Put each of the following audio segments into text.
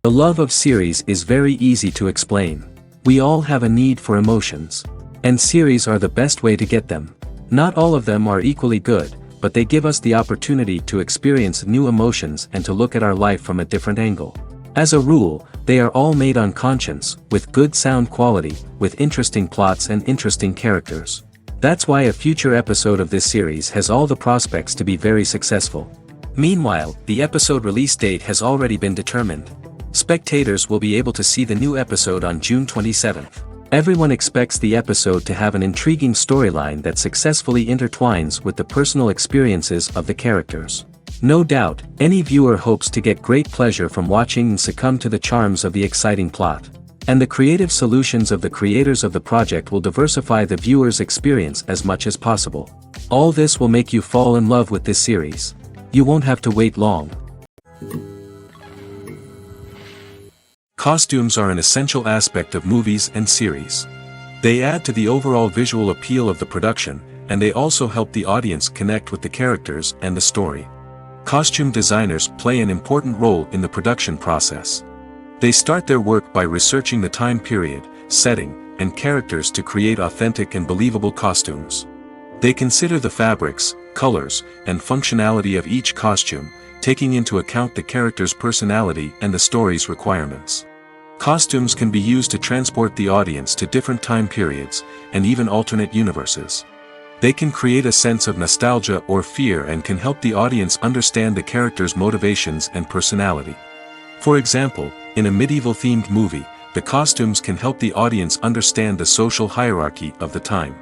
The love of series is very easy to explain. We all have a need for emotions. And series are the best way to get them. Not all of them are equally good, but they give us the opportunity to experience new emotions and to look at our life from a different angle. As a rule, they are all made on conscience, with good sound quality, with interesting plots and interesting characters. That's why a future episode of this series has all the prospects to be very successful. Meanwhile, the episode release date has already been determined. Spectators will be able to see the new episode on June 27th. Everyone expects the episode to have an intriguing storyline that successfully intertwines with the personal experiences of the characters. No doubt, any viewer hopes to get great pleasure from watching and succumb to the charms of the exciting plot. And the creative solutions of the creators of the project will diversify the viewer's experience as much as possible. All this will make you fall in love with this series. You won't have to wait long. Costumes are an essential aspect of movies and series. They add to the overall visual appeal of the production, and they also help the audience connect with the characters and the story. Costume designers play an important role in the production process. They start their work by researching the time period, setting, and characters to create authentic and believable costumes. They consider the fabrics, colors, and functionality of each costume, taking into account the character's personality and the story's requirements. Costumes can be used to transport the audience to different time periods, and even alternate universes. They can create a sense of nostalgia or fear and can help the audience understand the character's motivations and personality. For example, in a medieval-themed movie, the costumes can help the audience understand the social hierarchy of the time.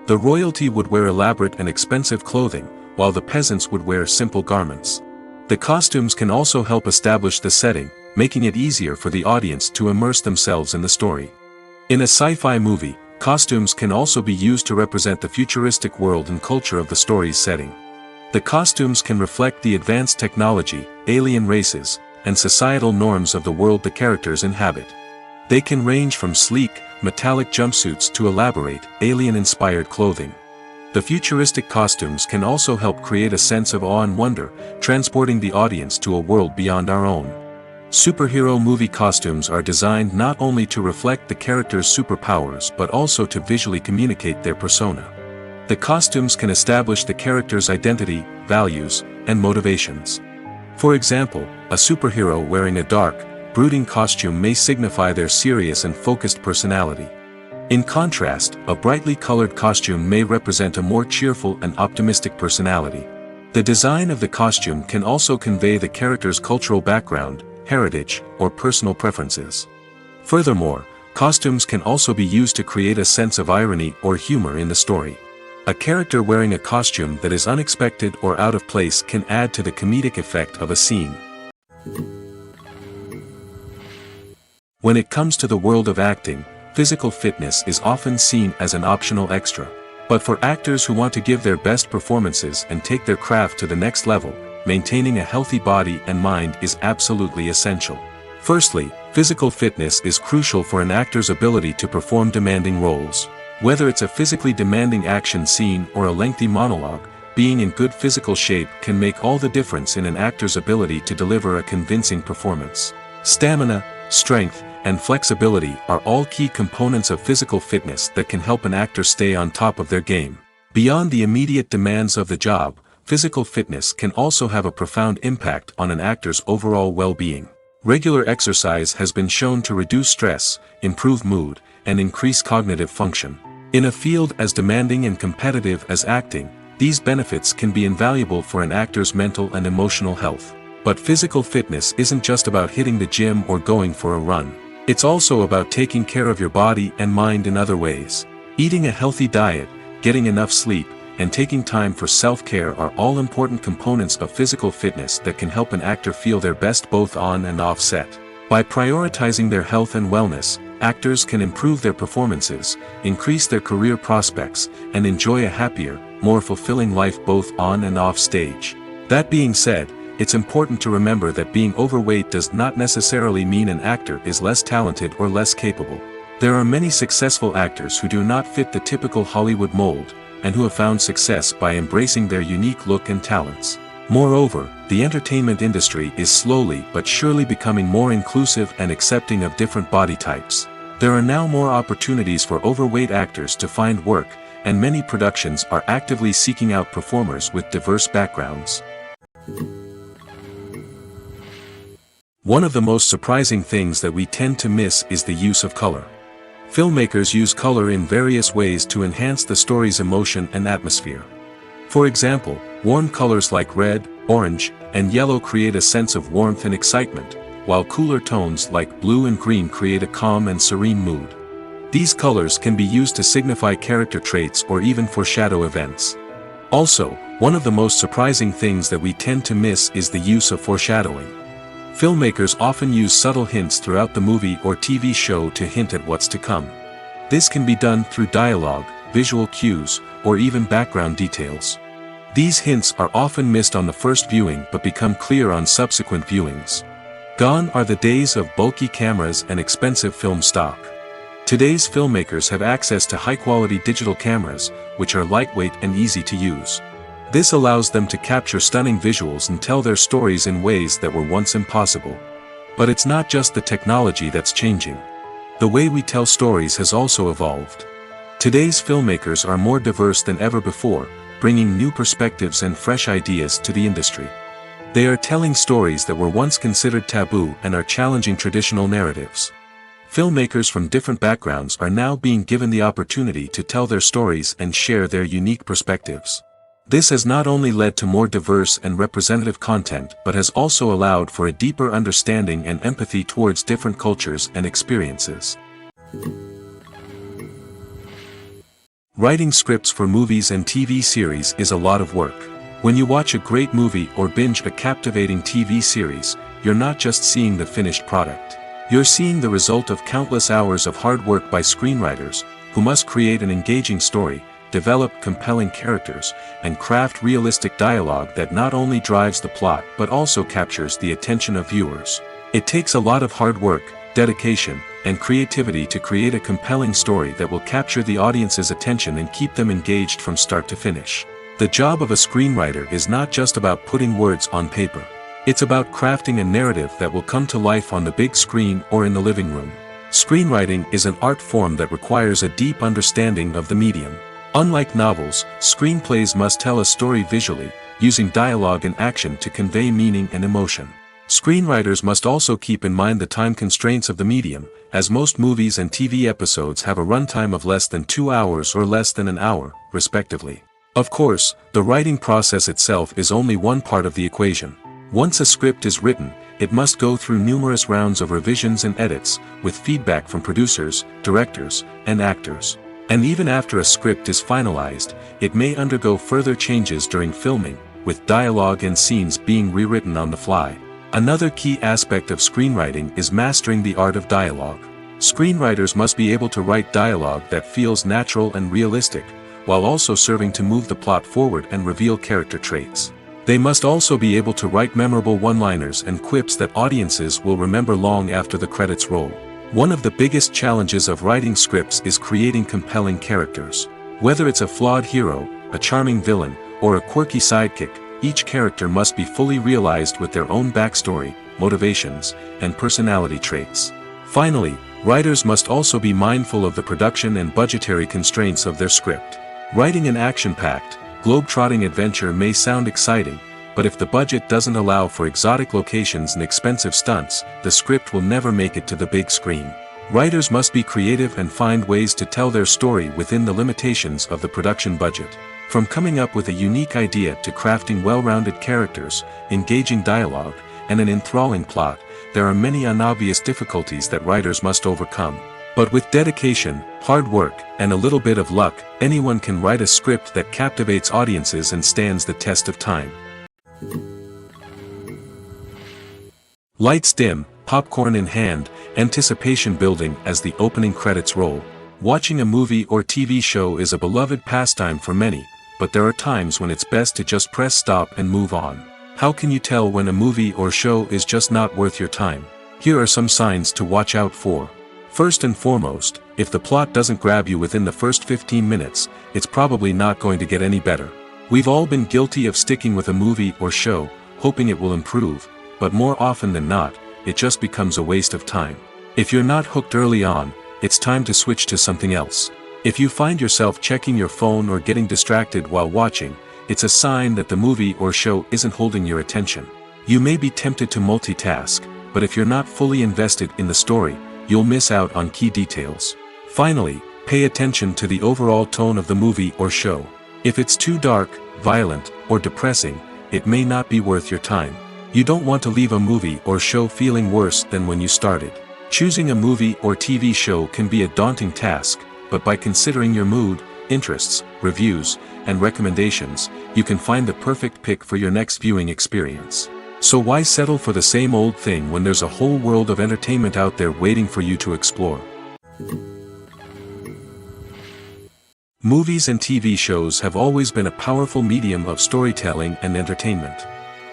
The royalty would wear elaborate and expensive clothing, while the peasants would wear simple garments. The costumes can also help establish the setting, making it easier for the audience to immerse themselves in the story. In a sci-fi movie, costumes can also be used to represent the futuristic world and culture of the story's setting. The costumes can reflect the advanced technology, alien races, and societal norms of the world the characters inhabit. They can range from sleek, metallic jumpsuits to elaborate, alien-inspired clothing. The futuristic costumes can also help create a sense of awe and wonder, transporting the audience to a world beyond our own. Superhero movie costumes are designed not only to reflect the character's superpowers but also to visually communicate their persona. The costumes can establish the character's identity, values, and motivations. For example, a superhero wearing a dark, brooding costume may signify their serious and focused personality. In contrast, a brightly colored costume may represent a more cheerful and optimistic personality. The design of the costume can also convey the character's cultural background, heritage, or personal preferences. Furthermore, costumes can also be used to create a sense of irony or humor in the story. A character wearing a costume that is unexpected or out of place can add to the comedic effect of a scene. When it comes to the world of acting, physical fitness is often seen as an optional extra. But for actors who want to give their best performances and take their craft to the next level, maintaining a healthy body and mind is absolutely essential. Firstly, physical fitness is crucial for an actor's ability to perform demanding roles. Whether it's a physically demanding action scene or a lengthy monologue, being in good physical shape can make all the difference in an actor's ability to deliver a convincing performance. Stamina, strength, and flexibility are all key components of physical fitness that can help an actor stay on top of their game. Beyond the immediate demands of the job, physical fitness can also have a profound impact on an actor's overall well-being. Regular exercise has been shown to reduce stress, improve mood, and increase cognitive function. In a field as demanding and competitive as acting, these benefits can be invaluable for an actor's mental and emotional health. But physical fitness isn't just about hitting the gym or going for a run. It's also about taking care of your body and mind in other ways. Eating a healthy diet, getting enough sleep, and taking time for self-care are all important components of physical fitness that can help an actor feel their best both on and off set. By prioritizing their health and wellness, actors can improve their performances, increase their career prospects, and enjoy a happier, more fulfilling life both on and off stage. That being said, it's important to remember that being overweight does not necessarily mean an actor is less talented or less capable. There are many successful actors who do not fit the typical Hollywood mold, and who have found success by embracing their unique look and talents. Moreover, the entertainment industry is slowly but surely becoming more inclusive and accepting of different body types. There are now more opportunities for overweight actors to find work, and many productions are actively seeking out performers with diverse backgrounds. One of the most surprising things that we tend to miss is the use of color. Filmmakers use color in various ways to enhance the story's emotion and atmosphere. For example, warm colors like red, orange, and yellow create a sense of warmth and excitement, while cooler tones like blue and green create a calm and serene mood. These colors can be used to signify character traits or even foreshadow events. Also, one of the most surprising things that we tend to miss is the use of foreshadowing. Filmmakers often use subtle hints throughout the movie or TV show to hint at what's to come. This can be done through dialogue, visual cues, or even background details. These hints are often missed on the first viewing but become clear on subsequent viewings. Gone are the days of bulky cameras and expensive film stock. Today's filmmakers have access to high-quality digital cameras, which are lightweight and easy to use. This allows them to capture stunning visuals and tell their stories in ways that were once impossible. But it's not just the technology that's changing. The way we tell stories has also evolved. Today's filmmakers are more diverse than ever before, bringing new perspectives and fresh ideas to the industry. They are telling stories that were once considered taboo and are challenging traditional narratives. Filmmakers from different backgrounds are now being given the opportunity to tell their stories and share their unique perspectives. This has not only led to more diverse and representative content but has also allowed for a deeper understanding and empathy towards different cultures and experiences. Writing scripts for movies and TV series is a lot of work. When you watch a great movie or binge a captivating TV series, you're not just seeing the finished product. You're seeing the result of countless hours of hard work by screenwriters, who must create an engaging story, develop compelling characters, and craft realistic dialogue that not only drives the plot but also captures the attention of viewers. It takes a lot of hard work, dedication, and creativity to create a compelling story that will capture the audience's attention and keep them engaged from start to finish. The job of a screenwriter is not just about putting words on paper. It's about crafting a narrative that will come to life on the big screen or in the living room. Screenwriting is an art form that requires a deep understanding of the medium. Unlike novels, screenplays must tell a story visually, using dialogue and action to convey meaning and emotion. Screenwriters must also keep in mind the time constraints of the medium, as most movies and TV episodes have a runtime of less than 2 hours or less than an hour, respectively. Of course, the writing process itself is only one part of the equation. Once a script is written, it must go through numerous rounds of revisions and edits, with feedback from producers, directors, and actors. And even after a script is finalized, it may undergo further changes during filming, with dialogue and scenes being rewritten on the fly. Another key aspect of screenwriting is mastering the art of dialogue. Screenwriters must be able to write dialogue that feels natural and realistic, while also serving to move the plot forward and reveal character traits. They must also be able to write memorable one-liners and quips that audiences will remember long after the credits roll. One of the biggest challenges of writing scripts is creating compelling characters. Whether it's a flawed hero, a charming villain, or a quirky sidekick, each character must be fully realized with their own backstory, motivations, and personality traits. Finally, writers must also be mindful of the production and budgetary constraints of their script. Writing an action-packed, globe-trotting adventure may sound exciting, but if the budget doesn't allow for exotic locations and expensive stunts, the script will never make it to the big screen. Writers must be creative and find ways to tell their story within the limitations of the production budget. From coming up with a unique idea to crafting well-rounded characters, engaging dialogue, and an enthralling plot, there are many unobvious difficulties that writers must overcome. But with dedication, hard work, and a little bit of luck, anyone can write a script that captivates audiences and stands the test of time. Lights dim, popcorn in hand, anticipation building as the opening credits roll. Watching a movie or TV show is a beloved pastime for many, but there are times when it's best to just press stop and move on. How can you tell when a movie or show is just not worth your time? Here are some signs to watch out for. First and foremost, if the plot doesn't grab you within the first 15 minutes, it's probably not going to get any better. We've all been guilty of sticking with a movie or show, hoping it will improve, but more often than not, it just becomes a waste of time. If you're not hooked early on, it's time to switch to something else. If you find yourself checking your phone or getting distracted while watching, it's a sign that the movie or show isn't holding your attention. You may be tempted to multitask, but if you're not fully invested in the story, you'll miss out on key details. Finally, pay attention to the overall tone of the movie or show. If it's too dark, violent, or depressing, it may not be worth your time. You don't want to leave a movie or show feeling worse than when you started. Choosing a movie or TV show can be a daunting task, but by considering your mood, interests, reviews, and recommendations, you can find the perfect pick for your next viewing experience. So why settle for the same old thing when there's a whole world of entertainment out there waiting for you to explore? Movies and TV shows have always been a powerful medium of storytelling and entertainment.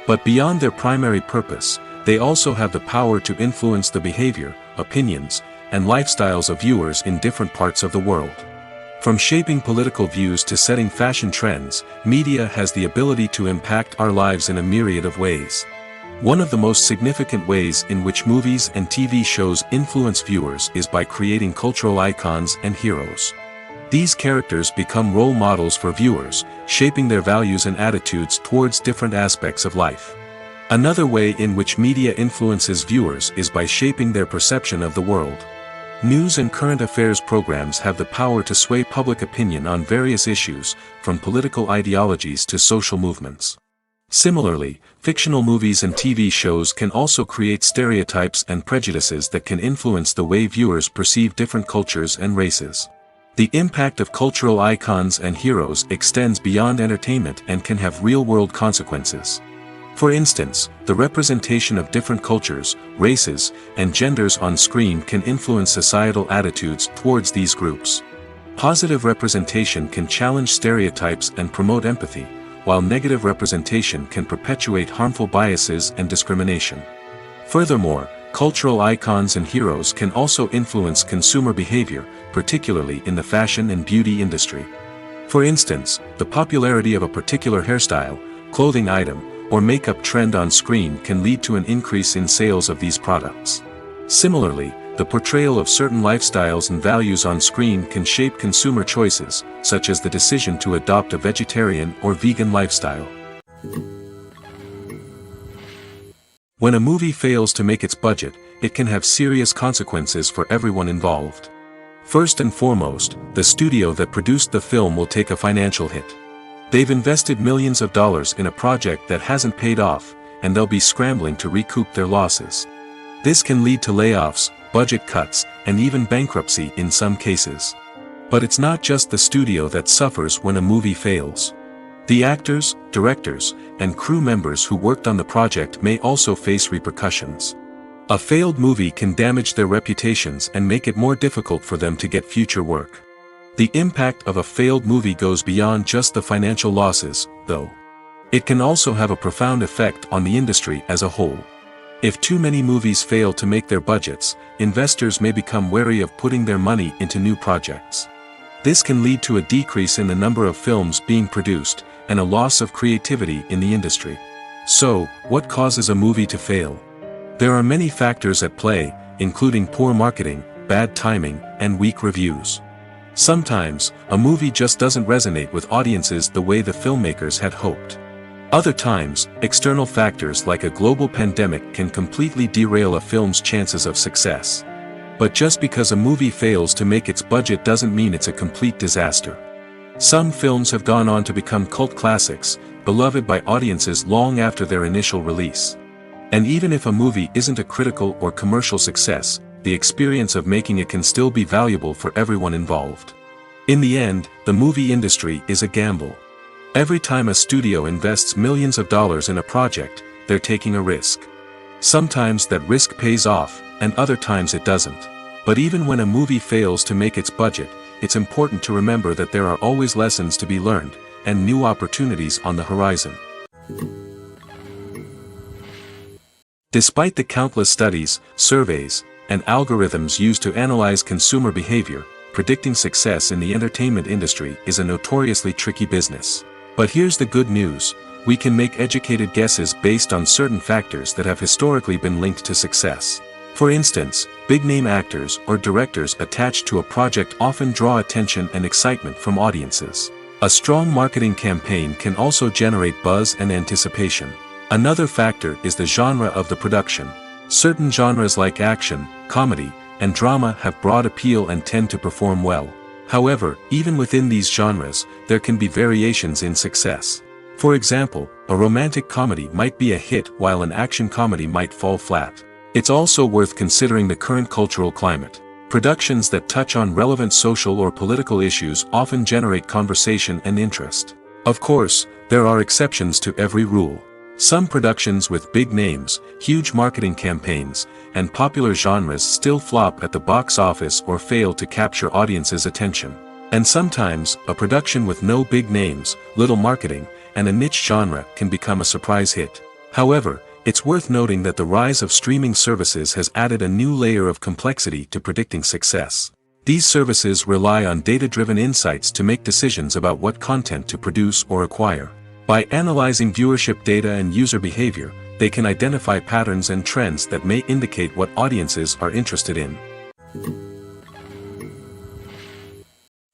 But beyond their primary purpose, they also have the power to influence the behavior, opinions, and lifestyles of viewers in different parts of the world. From shaping political views to setting fashion trends, media has the ability to impact our lives in a myriad of ways. One of the most significant ways in which movies and TV shows influence viewers is by creating cultural icons and heroes. These characters become role models for viewers, shaping their values and attitudes towards different aspects of life. Another way in which media influences viewers is by shaping their perception of the world. News and current affairs programs have the power to sway public opinion on various issues, from political ideologies to social movements. Similarly, fictional movies and TV shows can also create stereotypes and prejudices that can influence the way viewers perceive different cultures and races. The impact of cultural icons and heroes extends beyond entertainment and can have real-world consequences. For instance, the representation of different cultures, races, and genders on screen can influence societal attitudes towards these groups. Positive representation can challenge stereotypes and promote empathy, while negative representation can perpetuate harmful biases and discrimination. Furthermore, cultural icons and heroes can also influence consumer behavior, particularly in the fashion and beauty industry. For instance, the popularity of a particular hairstyle, clothing item, or makeup trend on screen can lead to an increase in sales of these products. Similarly, the portrayal of certain lifestyles and values on screen can shape consumer choices, such as the decision to adopt a vegetarian or vegan lifestyle. When a movie fails to make its budget, it can have serious consequences for everyone involved. First and foremost, the studio that produced the film will take a financial hit. They've invested millions of dollars in a project that hasn't paid off, and they'll be scrambling to recoup their losses. This can lead to layoffs, budget cuts, and even bankruptcy in some cases. But it's not just the studio that suffers when a movie fails. The actors, directors, and crew members who worked on the project may also face repercussions. A failed movie can damage their reputations and make it more difficult for them to get future work. The impact of a failed movie goes beyond just the financial losses, though. It can also have a profound effect on the industry as a whole. If too many movies fail to make their budgets, investors may become wary of putting their money into new projects. This can lead to a decrease in the number of films being produced, and a loss of creativity in the industry. So, what causes a movie to fail? There are many factors at play, including poor marketing, bad timing, and weak reviews. Sometimes, a movie just doesn't resonate with audiences the way the filmmakers had hoped. Other times, external factors like a global pandemic can completely derail a film's chances of success. But just because a movie fails to make its budget doesn't mean it's a complete disaster. Some films have gone on to become cult classics, beloved by audiences long after their initial release. And even if a movie isn't a critical or commercial success, the experience of making it can still be valuable for everyone involved. In the end, the movie industry is a gamble. Every time a studio invests millions of dollars in a project, they're taking a risk. Sometimes that risk pays off, and other times it doesn't. But even when a movie fails to make its budget, it's important to remember that there are always lessons to be learned, and new opportunities on the horizon. Despite the countless studies, surveys, and algorithms used to analyze consumer behavior, predicting success in the entertainment industry is a notoriously tricky business. But here's the good news: we can make educated guesses based on certain factors that have historically been linked to success. For instance, big-name actors or directors attached to a project often draw attention and excitement from audiences. A strong marketing campaign can also generate buzz and anticipation. Another factor is the genre of the production. Certain genres like action, comedy, and drama have broad appeal and tend to perform well. However, even within these genres, there can be variations in success. For example, a romantic comedy might be a hit while an action comedy might fall flat. It's also worth considering the current cultural climate. Productions that touch on relevant social or political issues often generate conversation and interest. Of course, there are exceptions to every rule. Some productions with big names, huge marketing campaigns, and popular genres still flop at the box office or fail to capture audiences' attention. And sometimes, a production with no big names, little marketing, and a niche genre can become a surprise hit. However, it's worth noting that the rise of streaming services has added a new layer of complexity to predicting success. These services rely on data-driven insights to make decisions about what content to produce or acquire. By analyzing viewership data and user behavior, they can identify patterns and trends that may indicate what audiences are interested in.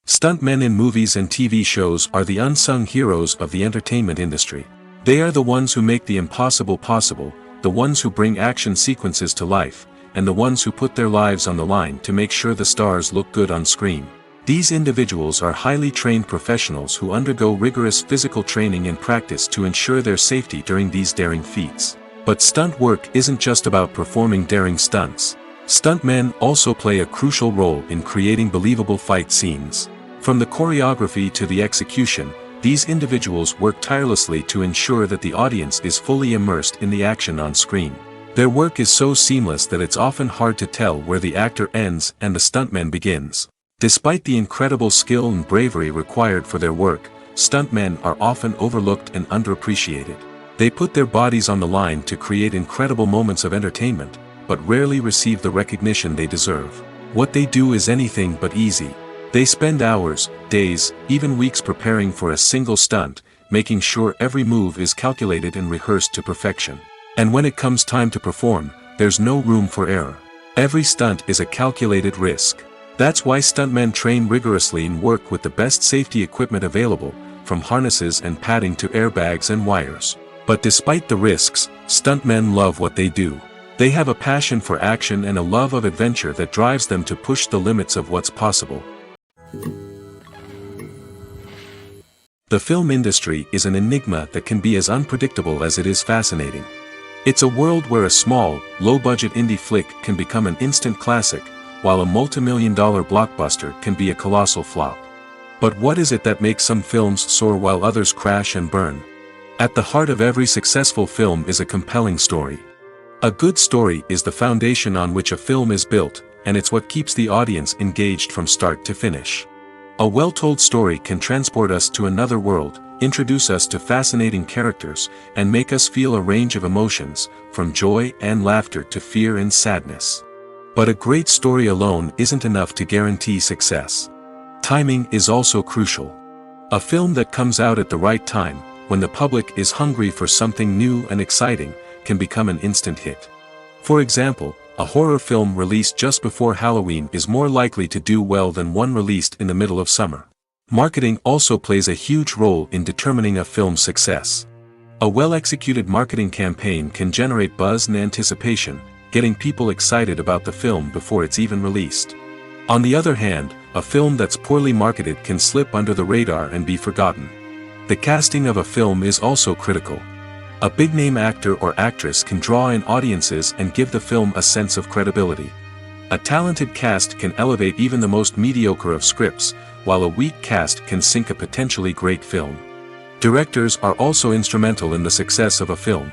Stuntmen in movies and TV shows are the unsung heroes of the entertainment industry. They are the ones who make the impossible possible, the ones who bring action sequences to life, and the ones who put their lives on the line to make sure the stars look good on screen. These individuals are highly trained professionals who undergo rigorous physical training and practice to ensure their safety during these daring feats. But stunt work isn't just about performing daring stunts. Stuntmen also play a crucial role in creating believable fight scenes. From the choreography to the execution, these individuals work tirelessly to ensure that the audience is fully immersed in the action on screen. Their work is so seamless that it's often hard to tell where the actor ends and the stuntman begins. Despite the incredible skill and bravery required for their work, stuntmen are often overlooked and underappreciated. They put their bodies on the line to create incredible moments of entertainment, but rarely receive the recognition they deserve. What they do is anything but easy. They spend hours, days, even weeks preparing for a single stunt, making sure every move is calculated and rehearsed to perfection. And when it comes time to perform, there's no room for error. Every stunt is a calculated risk. That's why stuntmen train rigorously and work with the best safety equipment available, from harnesses and padding to airbags and wires. But despite the risks, stuntmen love what they do. They have a passion for action and a love of adventure that drives them to push the limits of what's possible. The film industry is an enigma that can be as unpredictable as it is fascinating. It's a world where a small, low-budget indie flick can become an instant classic, while a multi-million-dollar blockbuster can be a colossal flop. But what is it that makes some films soar while others crash and burn? At the heart of every successful film is a compelling story. A good story is the foundation on which a film is built, and it's what keeps the audience engaged from start to finish. A well-told story can transport us to another world, introduce us to fascinating characters, and make us feel a range of emotions, from joy and laughter to fear and sadness. But a great story alone isn't enough to guarantee success. Timing is also crucial. A film that comes out at the right time, when the public is hungry for something new and exciting, can become an instant hit. For example, a horror film released just before Halloween is more likely to do well than one released in the middle of summer. Marketing also plays a huge role in determining a film's success. A well-executed marketing campaign can generate buzz and anticipation, getting people excited about the film before it's even released. On the other hand, a film that's poorly marketed can slip under the radar and be forgotten. The casting of a film is also critical. A big-name actor or actress can draw in audiences and give the film a sense of credibility. A talented cast can elevate even the most mediocre of scripts, while a weak cast can sink a potentially great film. Directors are also instrumental in the success of a film.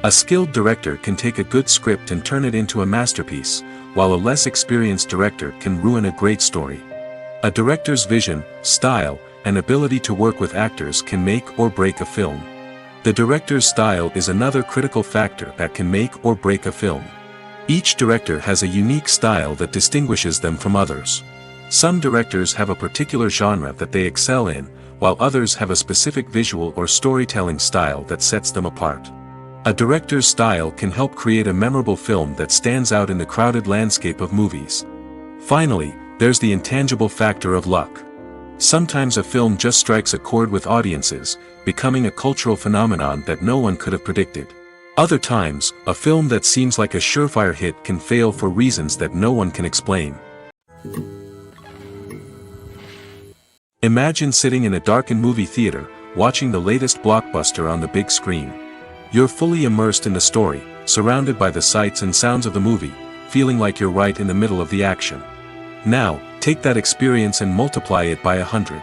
A skilled director can take a good script and turn it into a masterpiece, while a less experienced director can ruin a great story. A director's vision, style, and ability to work with actors can make or break a film. The director's style is another critical factor that can make or break a film. Each director has a unique style that distinguishes them from others. Some directors have a particular genre that they excel in, while others have a specific visual or storytelling style that sets them apart. A director's style can help create a memorable film that stands out in the crowded landscape of movies. Finally, there's the intangible factor of luck. Sometimes a film just strikes a chord with audiences, becoming a cultural phenomenon that no one could have predicted. Other times, a film that seems like a surefire hit can fail for reasons that no one can explain. Imagine sitting in a darkened movie theater, watching the latest blockbuster on the big screen. You're fully immersed in the story, surrounded by the sights and sounds of the movie, feeling like you're right in the middle of the action. Now, take that experience and multiply it by 100.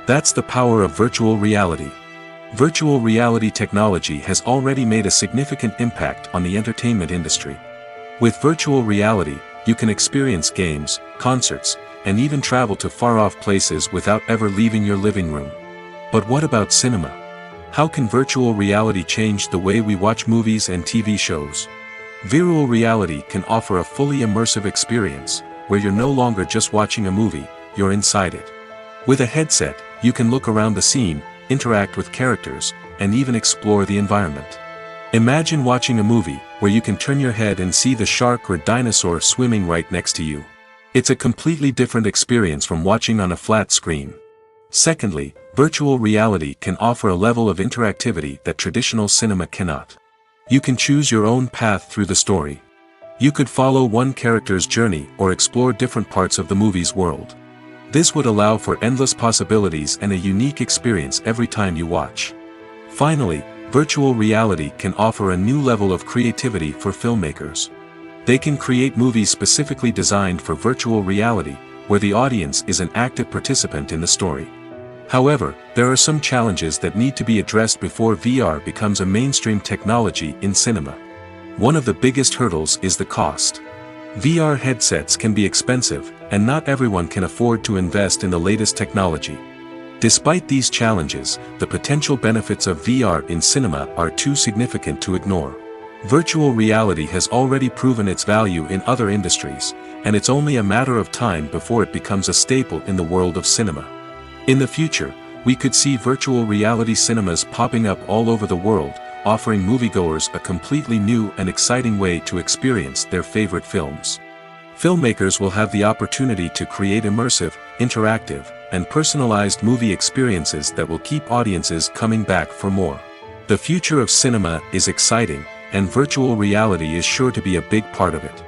That's the power of virtual reality. Virtual reality technology has already made a significant impact on the entertainment industry. With virtual reality, you can experience games, concerts, and even travel to far-off places without ever leaving your living room. But what about cinema? How can virtual reality change the way we watch movies and TV shows? Virtual reality can offer a fully immersive experience, where you're no longer just watching a movie, you're inside it. With a headset, you can look around the scene, interact with characters, and even explore the environment. Imagine watching a movie, where you can turn your head and see the shark or dinosaur swimming right next to you. It's a completely different experience from watching on a flat screen. Secondly, virtual reality can offer a level of interactivity that traditional cinema cannot. You can choose your own path through the story. You could follow one character's journey or explore different parts of the movie's world. This would allow for endless possibilities and a unique experience every time you watch. Finally, virtual reality can offer a new level of creativity for filmmakers. They can create movies specifically designed for virtual reality, where the audience is an active participant in the story. However, there are some challenges that need to be addressed before VR becomes a mainstream technology in cinema. One of the biggest hurdles is the cost. VR headsets can be expensive, and not everyone can afford to invest in the latest technology. Despite these challenges, the potential benefits of VR in cinema are too significant to ignore. Virtual reality has already proven its value in other industries, and it's only a matter of time before it becomes a staple in the world of cinema. In the future, we could see virtual reality cinemas popping up all over the world, offering moviegoers a completely new and exciting way to experience their favorite films. Filmmakers will have the opportunity to create immersive, interactive, and personalized movie experiences that will keep audiences coming back for more. The future of cinema is exciting, and virtual reality is sure to be a big part of it.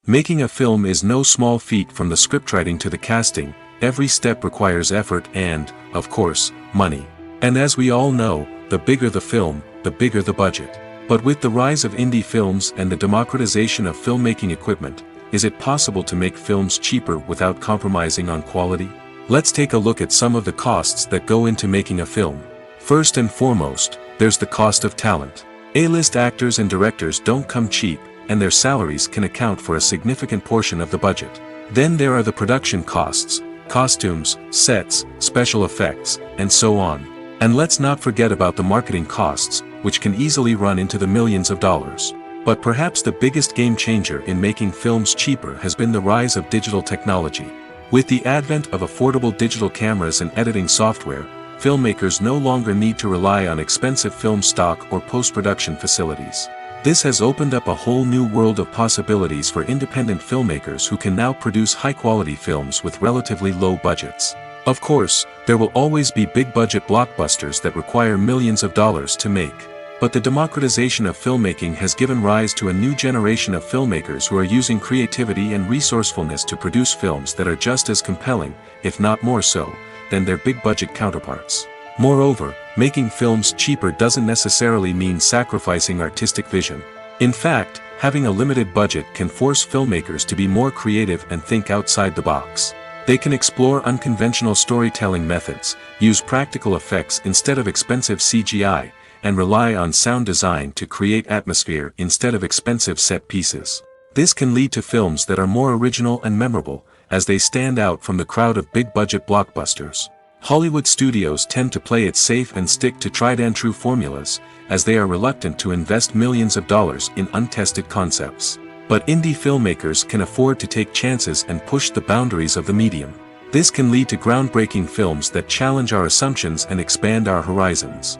Making a film is no small feat. From the scriptwriting to the casting, every step requires effort and, of course, money. And as we all know, the bigger the film, the bigger the budget. But with the rise of indie films and the democratization of filmmaking equipment, is it possible to make films cheaper without compromising on quality? Let's take a look at some of the costs that go into making a film. First and foremost, there's the cost of talent. A-list actors and directors don't come cheap, and their salaries can account for a significant portion of the budget. Then there are the production costs, costumes, sets, special effects, and so on. And let's not forget about the marketing costs, which can easily run into the millions of dollars. But perhaps the biggest game changer in making films cheaper has been the rise of digital technology. With the advent of affordable digital cameras and editing software, filmmakers no longer need to rely on expensive film stock or post-production facilities. This has opened up a whole new world of possibilities for independent filmmakers who can now produce high-quality films with relatively low budgets. Of course, there will always be big-budget blockbusters that require millions of dollars to make. But the democratization of filmmaking has given rise to a new generation of filmmakers who are using creativity and resourcefulness to produce films that are just as compelling, if not more so, than their big-budget counterparts. Moreover, making films cheaper doesn't necessarily mean sacrificing artistic vision. In fact, having a limited budget can force filmmakers to be more creative and think outside the box. They can explore unconventional storytelling methods, use practical effects instead of expensive CGI, and rely on sound design to create atmosphere instead of expensive set pieces. This can lead to films that are more original and memorable, as they stand out from the crowd of big-budget blockbusters. Hollywood studios tend to play it safe and stick to tried-and-true formulas, as they are reluctant to invest millions of dollars in untested concepts. But indie filmmakers can afford to take chances and push the boundaries of the medium. This can lead to groundbreaking films that challenge our assumptions and expand our horizons.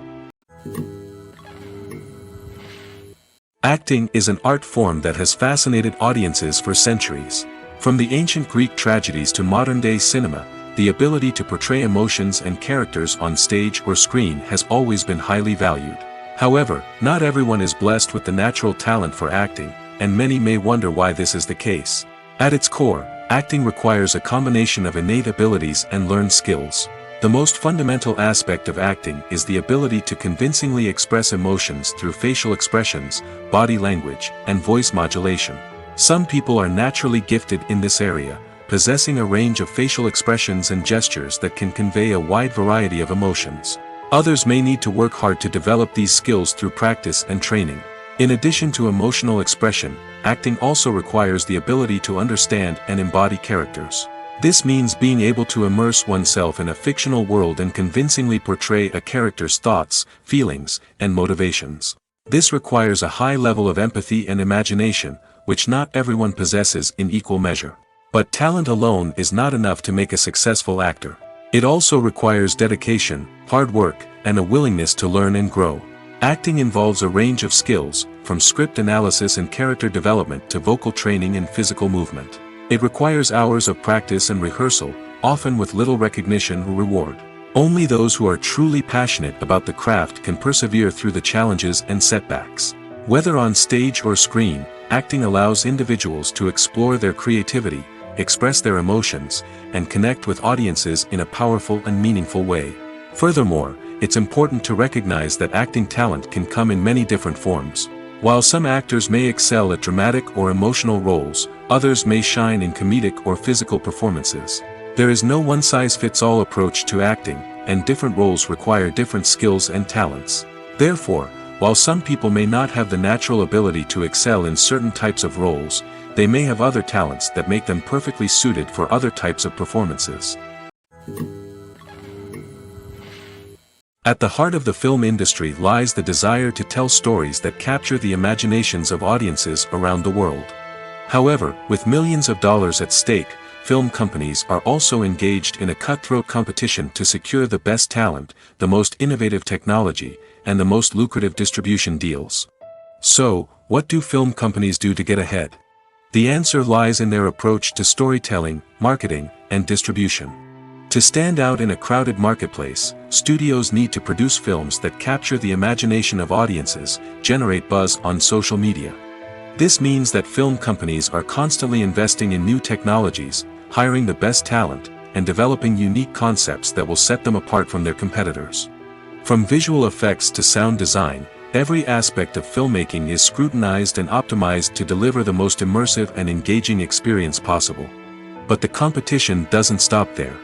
Acting is an art form that has fascinated audiences for centuries. From the ancient Greek tragedies to modern-day cinema, the ability to portray emotions and characters on stage or screen has always been highly valued. However, not everyone is blessed with the natural talent for acting, and many may wonder why this is the case. At its core, acting requires a combination of innate abilities and learned skills. The most fundamental aspect of acting is the ability to convincingly express emotions through facial expressions, body language, and voice modulation. Some people are naturally gifted in this area, possessing a range of facial expressions and gestures that can convey a wide variety of emotions. Others may need to work hard to develop these skills through practice and training. In addition to emotional expression, acting also requires the ability to understand and embody characters. This means being able to immerse oneself in a fictional world and convincingly portray a character's thoughts, feelings, and motivations. This requires a high level of empathy and imagination, which not everyone possesses in equal measure. But talent alone is not enough to make a successful actor. It also requires dedication, hard work, and a willingness to learn and grow. Acting involves a range of skills, from script analysis and character development to vocal training and physical movement. It requires hours of practice and rehearsal, often with little recognition or reward. Only those who are truly passionate about the craft can persevere through the challenges and setbacks. Whether on stage or screen, acting allows individuals to explore their creativity, express their emotions, and connect with audiences in a powerful and meaningful way. Furthermore, it's important to recognize that acting talent can come in many different forms. While some actors may excel at dramatic or emotional roles, others may shine in comedic or physical performances. There is no one-size-fits-all approach to acting, and different roles require different skills and talents. Therefore, while some people may not have the natural ability to excel in certain types of roles, they may have other talents that make them perfectly suited for other types of performances. At the heart of the film industry lies the desire to tell stories that capture the imaginations of audiences around the world. However, with millions of dollars at stake, film companies are also engaged in a cutthroat competition to secure the best talent, the most innovative technology, and the most lucrative distribution deals. So, what do film companies do to get ahead? The answer lies in their approach to storytelling, marketing, and distribution. To stand out in a crowded marketplace, studios need to produce films that capture the imagination of audiences, generate buzz on social media. This means that film companies are constantly investing in new technologies, hiring the best talent, and developing unique concepts that will set them apart from their competitors. From visual effects to sound design, every aspect of filmmaking is scrutinized and optimized to deliver the most immersive and engaging experience possible. But the competition doesn't stop there.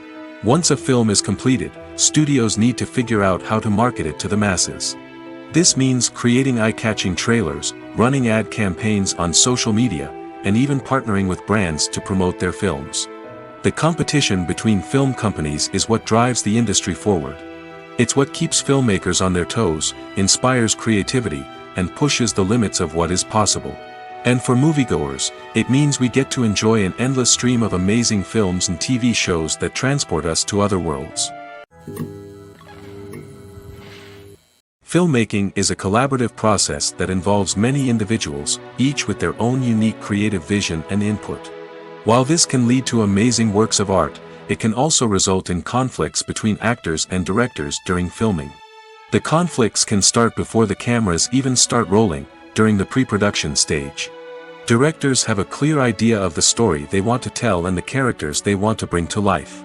Once a film is completed, studios need to figure out how to market it to the masses. This means creating eye-catching trailers, running ad campaigns on social media, and even partnering with brands to promote their films. The competition between film companies is what drives the industry forward. It's what keeps filmmakers on their toes, inspires creativity, and pushes the limits of what is possible. And for moviegoers, it means we get to enjoy an endless stream of amazing films and TV shows that transport us to other worlds. Filmmaking is a collaborative process that involves many individuals, each with their own unique creative vision and input. While this can lead to amazing works of art, it can also result in conflicts between actors and directors during filming. The conflicts can start before the cameras even start rolling, during the pre-production stage. Directors have a clear idea of the story they want to tell and the characters they want to bring to life.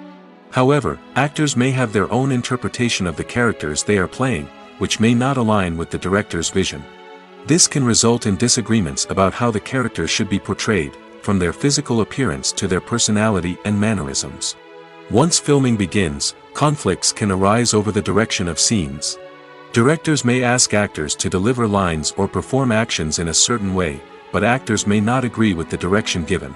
However, actors may have their own interpretation of the characters they are playing, which may not align with the director's vision. This can result in disagreements about how the characters should be portrayed, from their physical appearance to their personality and mannerisms. Once filming begins, conflicts can arise over the direction of scenes. Directors may ask actors to deliver lines or perform actions in a certain way, but actors may not agree with the direction given.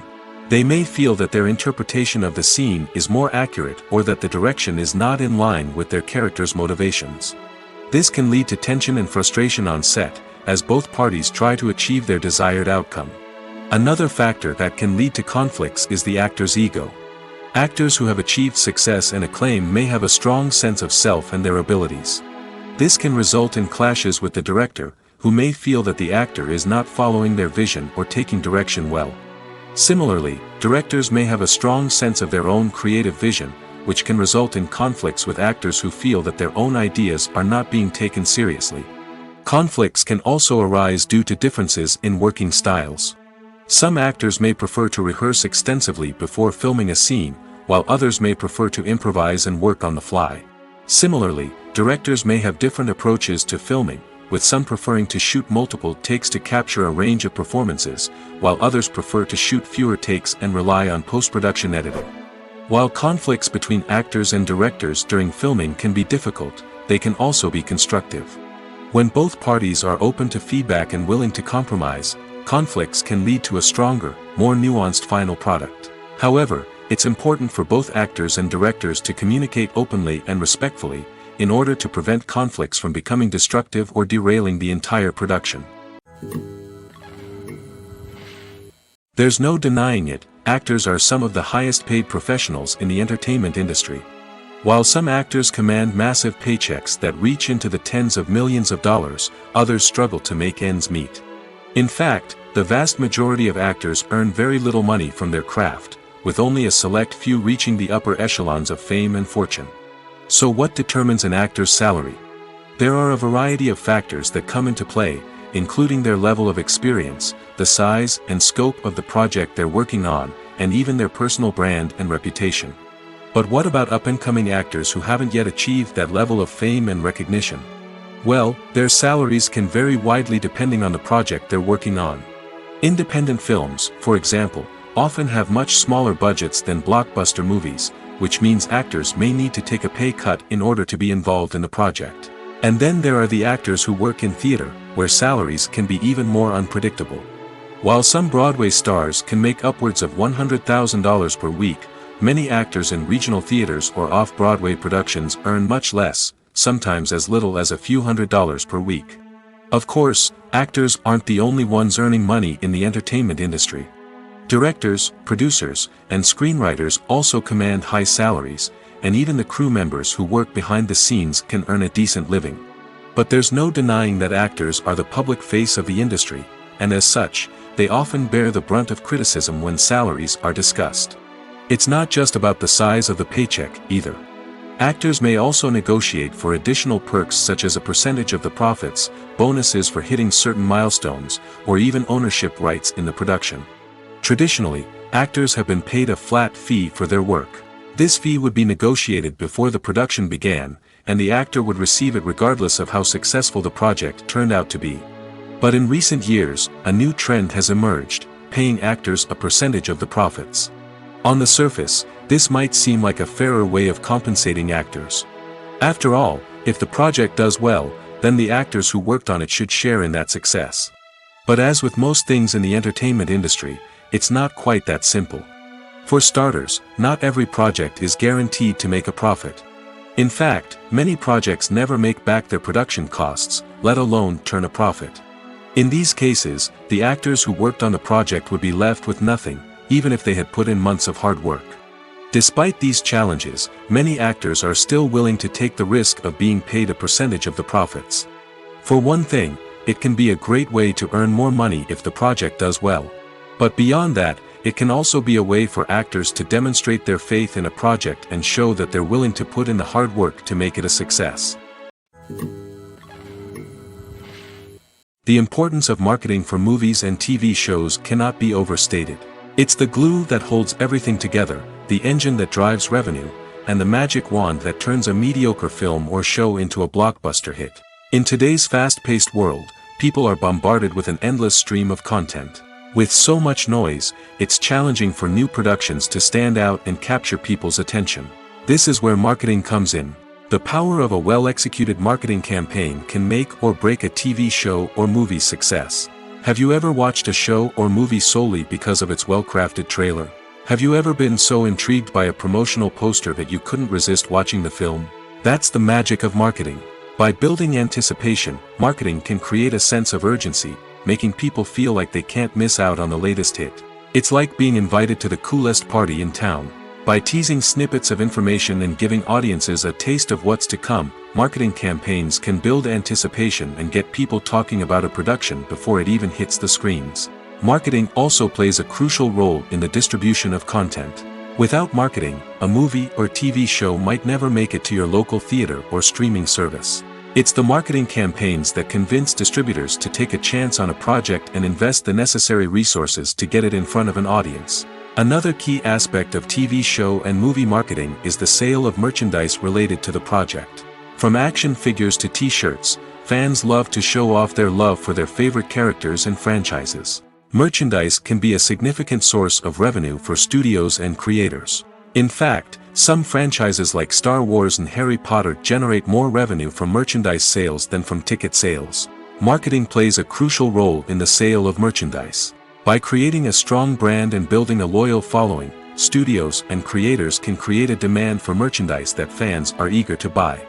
They may feel that their interpretation of the scene is more accurate or that the direction is not in line with their character's motivations. This can lead to tension and frustration on set, as both parties try to achieve their desired outcome. Another factor that can lead to conflicts is the actor's ego. Actors who have achieved success and acclaim may have a strong sense of self and their abilities. This can result in clashes with the director, who may feel that the actor is not following their vision or taking direction well. Similarly, directors may have a strong sense of their own creative vision, which can result in conflicts with actors who feel that their own ideas are not being taken seriously. Conflicts can also arise due to differences in working styles. Some actors may prefer to rehearse extensively before filming a scene, while others may prefer to improvise and work on the fly. Similarly, directors may have different approaches to filming, with some preferring to shoot multiple takes to capture a range of performances, while others prefer to shoot fewer takes and rely on post-production editing. While conflicts between actors and directors during filming can be difficult, they can also be constructive. When both parties are open to feedback and willing to compromise, conflicts can lead to a stronger, more nuanced final product. However, it's important for both actors and directors to communicate openly and respectfully, in order to prevent conflicts from becoming destructive or derailing the entire production. There's no denying it, actors are some of the highest paid professionals in the entertainment industry. While some actors command massive paychecks that reach into the tens of millions of dollars, others struggle to make ends meet. In fact, the vast majority of actors earn very little money from their craft, with only a select few reaching the upper echelons of fame and fortune. So what determines an actor's salary? There are a variety of factors that come into play, including their level of experience, the size and scope of the project they're working on, and even their personal brand and reputation. But what about up-and-coming actors who haven't yet achieved that level of fame and recognition? Well, their salaries can vary widely depending on the project they're working on. Independent films, for example, often have much smaller budgets than blockbuster movies, which means actors may need to take a pay cut in order to be involved in the project. And then there are the actors who work in theater, where salaries can be even more unpredictable. While some Broadway stars can make upwards of $100,000 per week, many actors in regional theaters or off-Broadway productions earn much less, sometimes as little as a few $100s per week. Of course, actors aren't the only ones earning money in the entertainment industry. Directors, producers, and screenwriters also command high salaries, and even the crew members who work behind the scenes can earn a decent living. But there's no denying that actors are the public face of the industry, and as such, they often bear the brunt of criticism when salaries are discussed. It's not just about the size of the paycheck, either. Actors may also negotiate for additional perks such as a percentage of the profits, bonuses for hitting certain milestones, or even ownership rights in the production. Traditionally, actors have been paid a flat fee for their work. This fee would be negotiated before the production began, and the actor would receive it regardless of how successful the project turned out to be. But in recent years, a new trend has emerged, paying actors a percentage of the profits. On the surface, this might seem like a fairer way of compensating actors. After all, if the project does well, then the actors who worked on it should share in that success. But as with most things in the entertainment industry, it's not quite that simple. For starters, not every project is guaranteed to make a profit. In fact, many projects never make back their production costs, let alone turn a profit. In these cases, the actors who worked on the project would be left with nothing, even if they had put in months of hard work. Despite these challenges, many actors are still willing to take the risk of being paid a percentage of the profits. For one thing, it can be a great way to earn more money if the project does well. But beyond that, it can also be a way for actors to demonstrate their faith in a project and show that they're willing to put in the hard work to make it a success. The importance of marketing for movies and TV shows cannot be overstated. It's the glue that holds everything together, the engine that drives revenue, and the magic wand that turns a mediocre film or show into a blockbuster hit. In today's fast-paced world, people are bombarded with an endless stream of content. With so much noise, it's challenging for new productions to stand out and capture people's attention. This is where marketing comes in. The power of a well-executed marketing campaign can make or break a TV show or movie's success. Have you ever watched a show or movie solely because of its well-crafted trailer? Have you ever been so intrigued by a promotional poster that you couldn't resist watching the film? That's the magic of marketing. By building anticipation, marketing can create a sense of urgency, making people feel like they can't miss out on the latest hit. It's like being invited to the coolest party in town. By teasing snippets of information and giving audiences a taste of what's to come, marketing campaigns can build anticipation and get people talking about a production before it even hits the screens. Marketing also plays a crucial role in the distribution of content. Without marketing, a movie or TV show might never make it to your local theater or streaming service. It's the marketing campaigns that convince distributors to take a chance on a project and invest the necessary resources to get it in front of an audience. Another key aspect of TV show and movie marketing is the sale of merchandise related to the project. From action figures to t-shirts, fans love to show off their love for their favorite characters and franchises. Merchandise can be a significant source of revenue for studios and creators. In fact, some franchises like Star Wars and Harry Potter generate more revenue from merchandise sales than from ticket sales. Marketing plays a crucial role in the sale of merchandise. By creating a strong brand and building a loyal following, studios and creators can create a demand for merchandise that fans are eager to buy.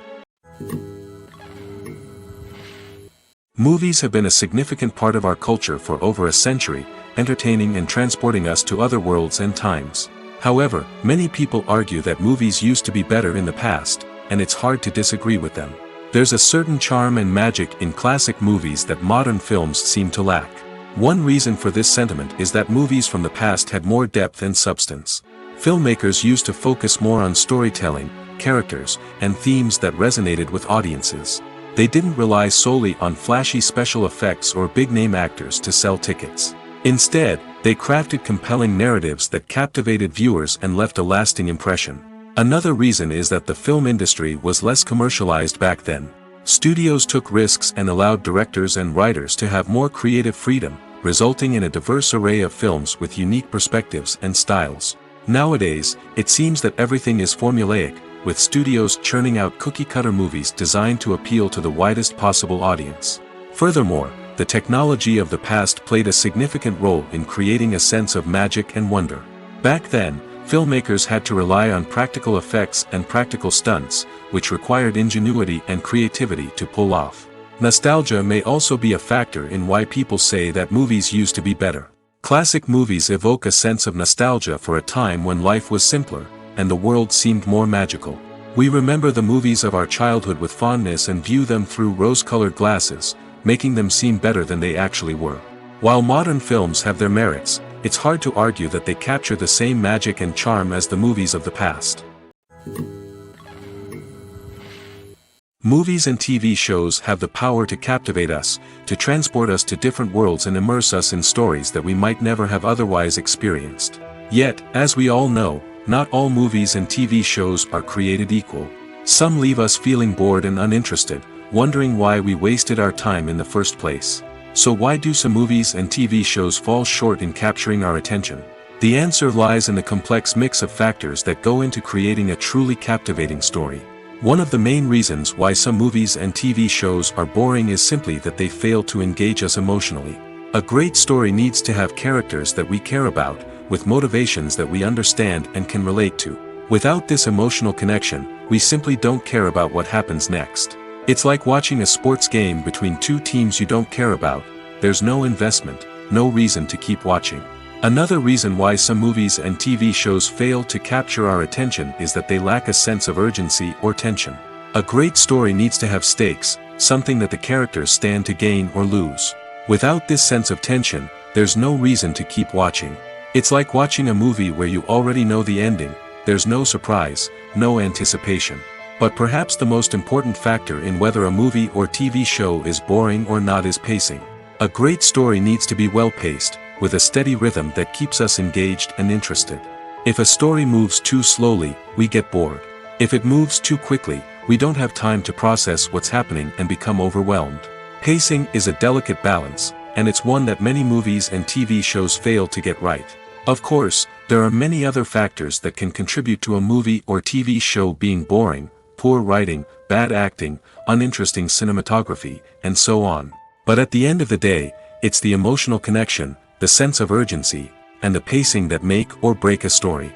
Movies have been a significant part of our culture for over a century, entertaining and transporting us to other worlds and times. However, many people argue that movies used to be better in the past, and it's hard to disagree with them. There's a certain charm and magic in classic movies that modern films seem to lack. One reason for this sentiment is that movies from the past had more depth and substance. Filmmakers used to focus more on storytelling, characters, and themes that resonated with audiences. They didn't rely solely on flashy special effects or big-name actors to sell tickets. Instead, they crafted compelling narratives that captivated viewers and left a lasting impression. Another reason is that the film industry was less commercialized back then. Studios took risks and allowed directors and writers to have more creative freedom, resulting in a diverse array of films with unique perspectives and styles. Nowadays, it seems that everything is formulaic, with studios churning out cookie-cutter movies designed to appeal to the widest possible audience. Furthermore, the technology of the past played a significant role in creating a sense of magic and wonder. Back then, filmmakers had to rely on practical effects and practical stunts, which required ingenuity and creativity to pull off. Nostalgia may also be a factor in why people say that movies used to be better. Classic movies evoke a sense of nostalgia for a time when life was simpler, and the world seemed more magical. We remember the movies of our childhood with fondness and view them through rose-colored glasses, making them seem better than they actually were. While modern films have their merits, it's hard to argue that they capture the same magic and charm as the movies of the past. Movies and TV shows have the power to captivate us, to transport us to different worlds and immerse us in stories that we might never have otherwise experienced. Yet, as we all know, not all movies and TV shows are created equal. Some leave us feeling bored and uninterested, wondering why we wasted our time in the first place. So why do some movies and TV shows fall short in capturing our attention? The answer lies in the complex mix of factors that go into creating a truly captivating story. One of the main reasons why some movies and TV shows are boring is simply that they fail to engage us emotionally. A great story needs to have characters that we care about, with motivations that we understand and can relate to. Without this emotional connection, we simply don't care about what happens next. It's like watching a sports game between two teams you don't care about. There's no investment, no reason to keep watching. Another reason why some movies and TV shows fail to capture our attention is that they lack a sense of urgency or tension. A great story needs to have stakes, something that the characters stand to gain or lose. Without this sense of tension, there's no reason to keep watching. It's like watching a movie where you already know the ending. There's no surprise, no anticipation. But perhaps the most important factor in whether a movie or TV show is boring or not is pacing. A great story needs to be well-paced, with a steady rhythm that keeps us engaged and interested. If a story moves too slowly, we get bored. If it moves too quickly, we don't have time to process what's happening and become overwhelmed. Pacing is a delicate balance, and it's one that many movies and TV shows fail to get right. Of course, there are many other factors that can contribute to a movie or TV show being boring: poor writing, bad acting, uninteresting cinematography, and so on. But at the end of the day, it's the emotional connection, the sense of urgency, and the pacing that make or break a story.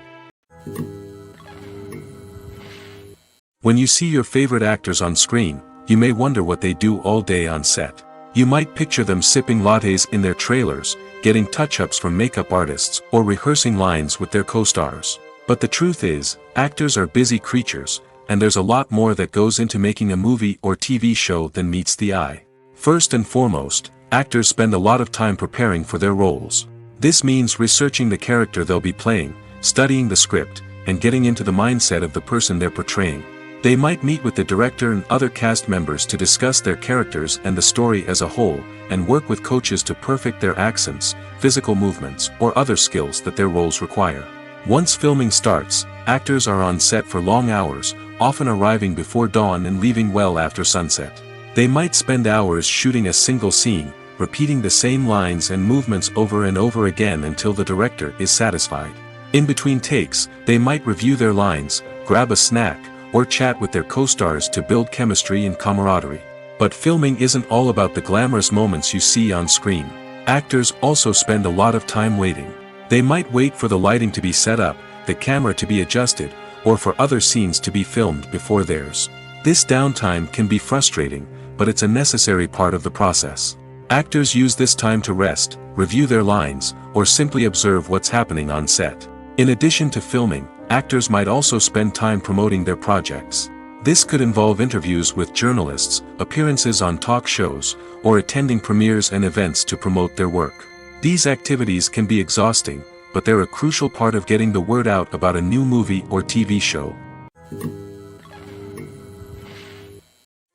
When you see your favorite actors on screen, you may wonder what they do all day on set. You might picture them sipping lattes in their trailers, getting touch-ups from makeup artists, or rehearsing lines with their co-stars. But the truth is, actors are busy creatures, and there's a lot more that goes into making a movie or TV show than meets the eye. First and foremost, actors spend a lot of time preparing for their roles. This means researching the character they'll be playing, studying the script, and getting into the mindset of the person they're portraying. They might meet with the director and other cast members to discuss their characters and the story as a whole, and work with coaches to perfect their accents, physical movements, or other skills that their roles require. Once filming starts, actors are on set for long hours, often arriving before dawn and leaving well after sunset. They might spend hours shooting a single scene, repeating the same lines and movements over and over again until the director is satisfied. In between takes, they might review their lines, grab a snack, or chat with their co-stars to build chemistry and camaraderie. But filming isn't all about the glamorous moments you see on screen. Actors also spend a lot of time waiting. They might wait for the lighting to be set up, the camera to be adjusted, or for other scenes to be filmed before theirs. This downtime can be frustrating, but it's a necessary part of the process. Actors use this time to rest, review their lines, or simply observe what's happening on set. In addition to filming, actors might also spend time promoting their projects. This could involve interviews with journalists, appearances on talk shows, or attending premieres and events to promote their work. These activities can be exhausting, but they're a crucial part of getting the word out about a new movie or TV show.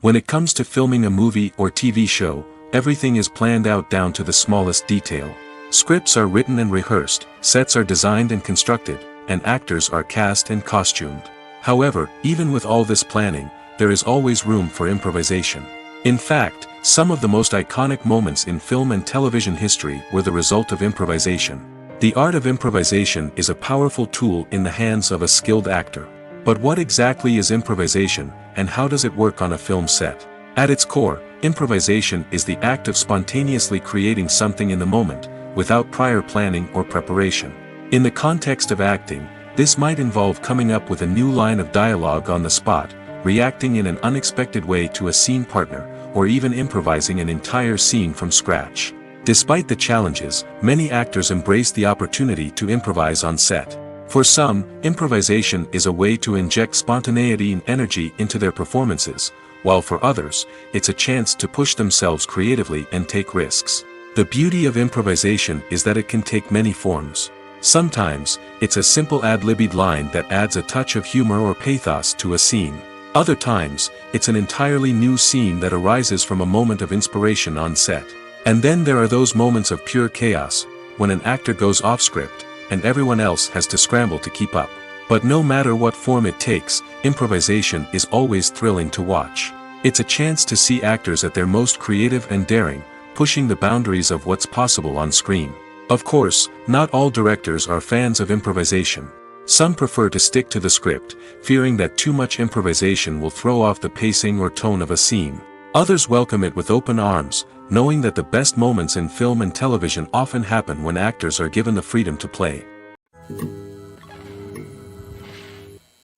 When it comes to filming a movie or TV show, everything is planned out down to the smallest detail. Scripts are written and rehearsed, sets are designed and constructed, and actors are cast and costumed. However, even with all this planning, there is always room for improvisation. In fact, some of the most iconic moments in film and television history were the result of improvisation. The art of improvisation is a powerful tool in the hands of a skilled actor. But what exactly is improvisation, and how does it work on a film set? At its core, improvisation is the act of spontaneously creating something in the moment, without prior planning or preparation. In the context of acting, this might involve coming up with a new line of dialogue on the spot, reacting in an unexpected way to a scene partner, or even improvising an entire scene from scratch. Despite the challenges, many actors embrace the opportunity to improvise on set. For some, improvisation is a way to inject spontaneity and energy into their performances, while for others, it's a chance to push themselves creatively and take risks. The beauty of improvisation is that it can take many forms. Sometimes, it's a simple ad-libbed line that adds a touch of humor or pathos to a scene. Other times, it's an entirely new scene that arises from a moment of inspiration on set. And then there are those moments of pure chaos, when an actor goes off script, and everyone else has to scramble to keep up. But no matter what form it takes, improvisation is always thrilling to watch. It's a chance to see actors at their most creative and daring, pushing the boundaries of what's possible on screen. Of course, not all directors are fans of improvisation. Some prefer to stick to the script, fearing that too much improvisation will throw off the pacing or tone of a scene. Others welcome it with open arms, knowing that the best moments in film and television often happen when actors are given the freedom to play.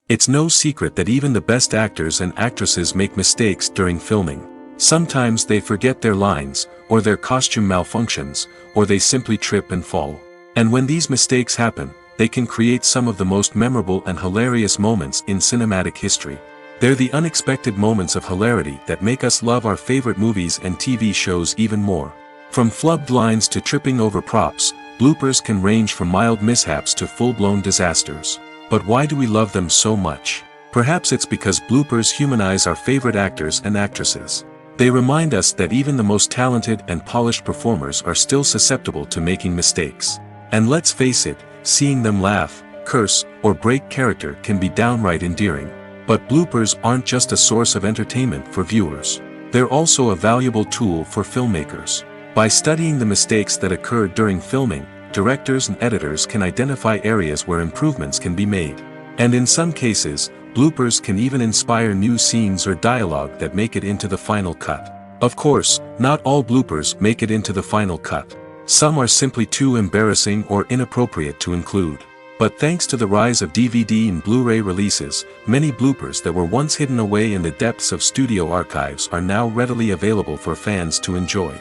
It's no secret that even the best actors and actresses make mistakes during filming. Sometimes they forget their lines, or their costume malfunctions, or they simply trip and fall. And when these mistakes happen, they can create some of the most memorable and hilarious moments in cinematic history. They're the unexpected moments of hilarity that make us love our favorite movies and TV shows even more. From flubbed lines to tripping over props, bloopers can range from mild mishaps to full-blown disasters. But why do we love them so much? Perhaps it's because bloopers humanize our favorite actors and actresses. They remind us that even the most talented and polished performers are still susceptible to making mistakes. And let's face it, seeing them laugh, curse, or break character can be downright endearing. But bloopers aren't just a source of entertainment for viewers. They're also a valuable tool for filmmakers. By studying the mistakes that occurred during filming, directors and editors can identify areas where improvements can be made. And in some cases, bloopers can even inspire new scenes or dialogue that make it into the final cut. Of course, not all bloopers make it into the final cut. Some are simply too embarrassing or inappropriate to include. But thanks to the rise of DVD and Blu-ray releases, many bloopers that were once hidden away in the depths of studio archives are now readily available for fans to enjoy.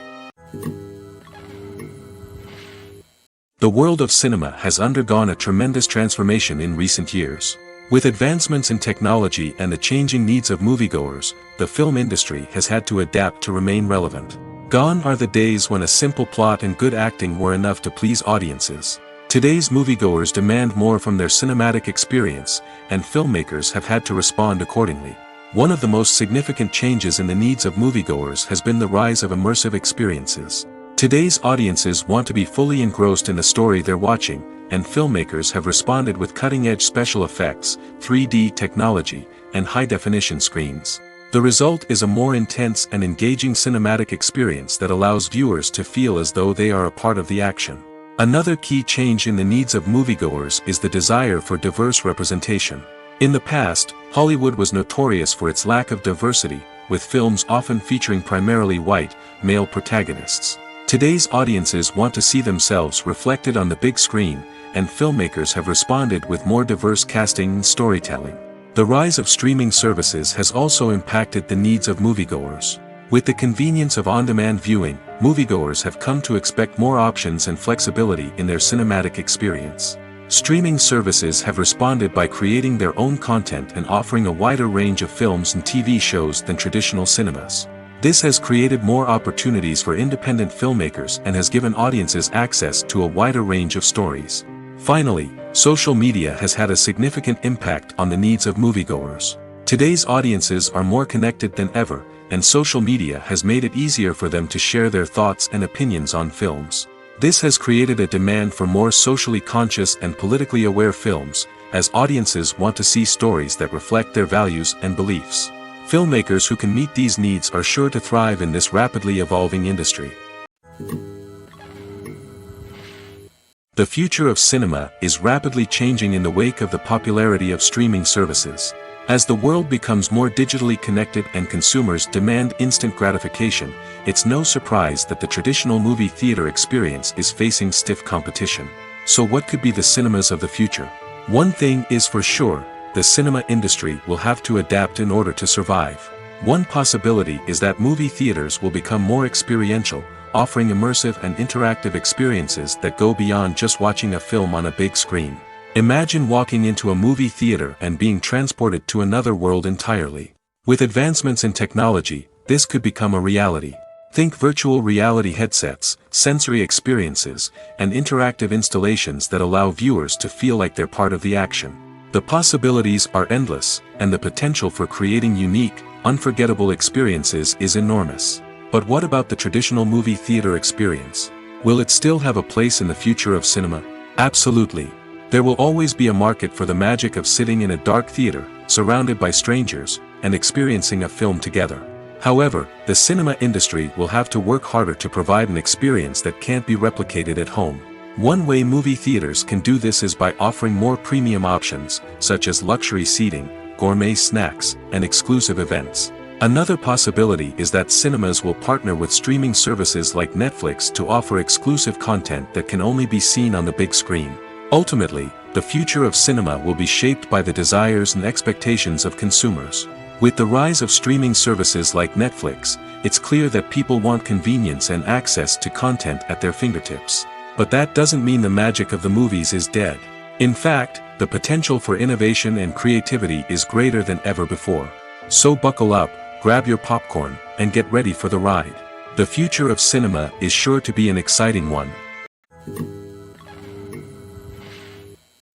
The world of cinema has undergone a tremendous transformation in recent years. With advancements in technology and the changing needs of moviegoers, the film industry has had to adapt to remain relevant. Gone are the days when a simple plot and good acting were enough to please audiences. Today's moviegoers demand more from their cinematic experience, and filmmakers have had to respond accordingly. One of the most significant changes in the needs of moviegoers has been the rise of immersive experiences. Today's audiences want to be fully engrossed in the story they're watching, and filmmakers have responded with cutting-edge special effects, 3D technology, and high-definition screens. The result is a more intense and engaging cinematic experience that allows viewers to feel as though they are a part of the action. Another key change in the needs of moviegoers is the desire for diverse representation. In the past, Hollywood was notorious for its lack of diversity, with films often featuring primarily white, male protagonists. Today's audiences want to see themselves reflected on the big screen, and filmmakers have responded with more diverse casting and storytelling. The rise of streaming services has also impacted the needs of moviegoers. With the convenience of on-demand viewing, moviegoers have come to expect more options and flexibility in their cinematic experience. Streaming services have responded by creating their own content and offering a wider range of films and TV shows than traditional cinemas. This has created more opportunities for independent filmmakers and has given audiences access to a wider range of stories. Finally, social media has had a significant impact on the needs of moviegoers. Today's audiences are more connected than ever, and social media has made it easier for them to share their thoughts and opinions on films. This has created a demand for more socially conscious and politically aware films, as audiences want to see stories that reflect their values and beliefs. Filmmakers who can meet these needs are sure to thrive in this rapidly evolving industry. The future of cinema is rapidly changing in the wake of the popularity of streaming services. As the world becomes more digitally connected and consumers demand instant gratification, it's no surprise that the traditional movie theater experience is facing stiff competition. So what could be the cinemas of the future? One thing is for sure, the cinema industry will have to adapt in order to survive. One possibility is that movie theaters will become more experiential, offering immersive and interactive experiences that go beyond just watching a film on a big screen. Imagine walking into a movie theater and being transported to another world entirely. With advancements in technology, this could become a reality. Think virtual reality headsets, sensory experiences, and interactive installations that allow viewers to feel like they're part of the action. The possibilities are endless, and the potential for creating unique, unforgettable experiences is enormous. But what about the traditional movie theater experience? Will it still have a place in the future of cinema? Absolutely. There will always be a market for the magic of sitting in a dark theater, surrounded by strangers, and experiencing a film together. However, the cinema industry will have to work harder to provide an experience that can't be replicated at home. One way movie theaters can do this is by offering more premium options, such as luxury seating, gourmet snacks, and exclusive events. Another possibility is that cinemas will partner with streaming services like Netflix to offer exclusive content that can only be seen on the big screen. Ultimately, the future of cinema will be shaped by the desires and expectations of consumers. With the rise of streaming services like Netflix, it's clear that people want convenience and access to content at their fingertips. But that doesn't mean the magic of the movies is dead. In fact, the potential for innovation and creativity is greater than ever before. So buckle up, grab your popcorn, and get ready for the ride. The future of cinema is sure to be an exciting one.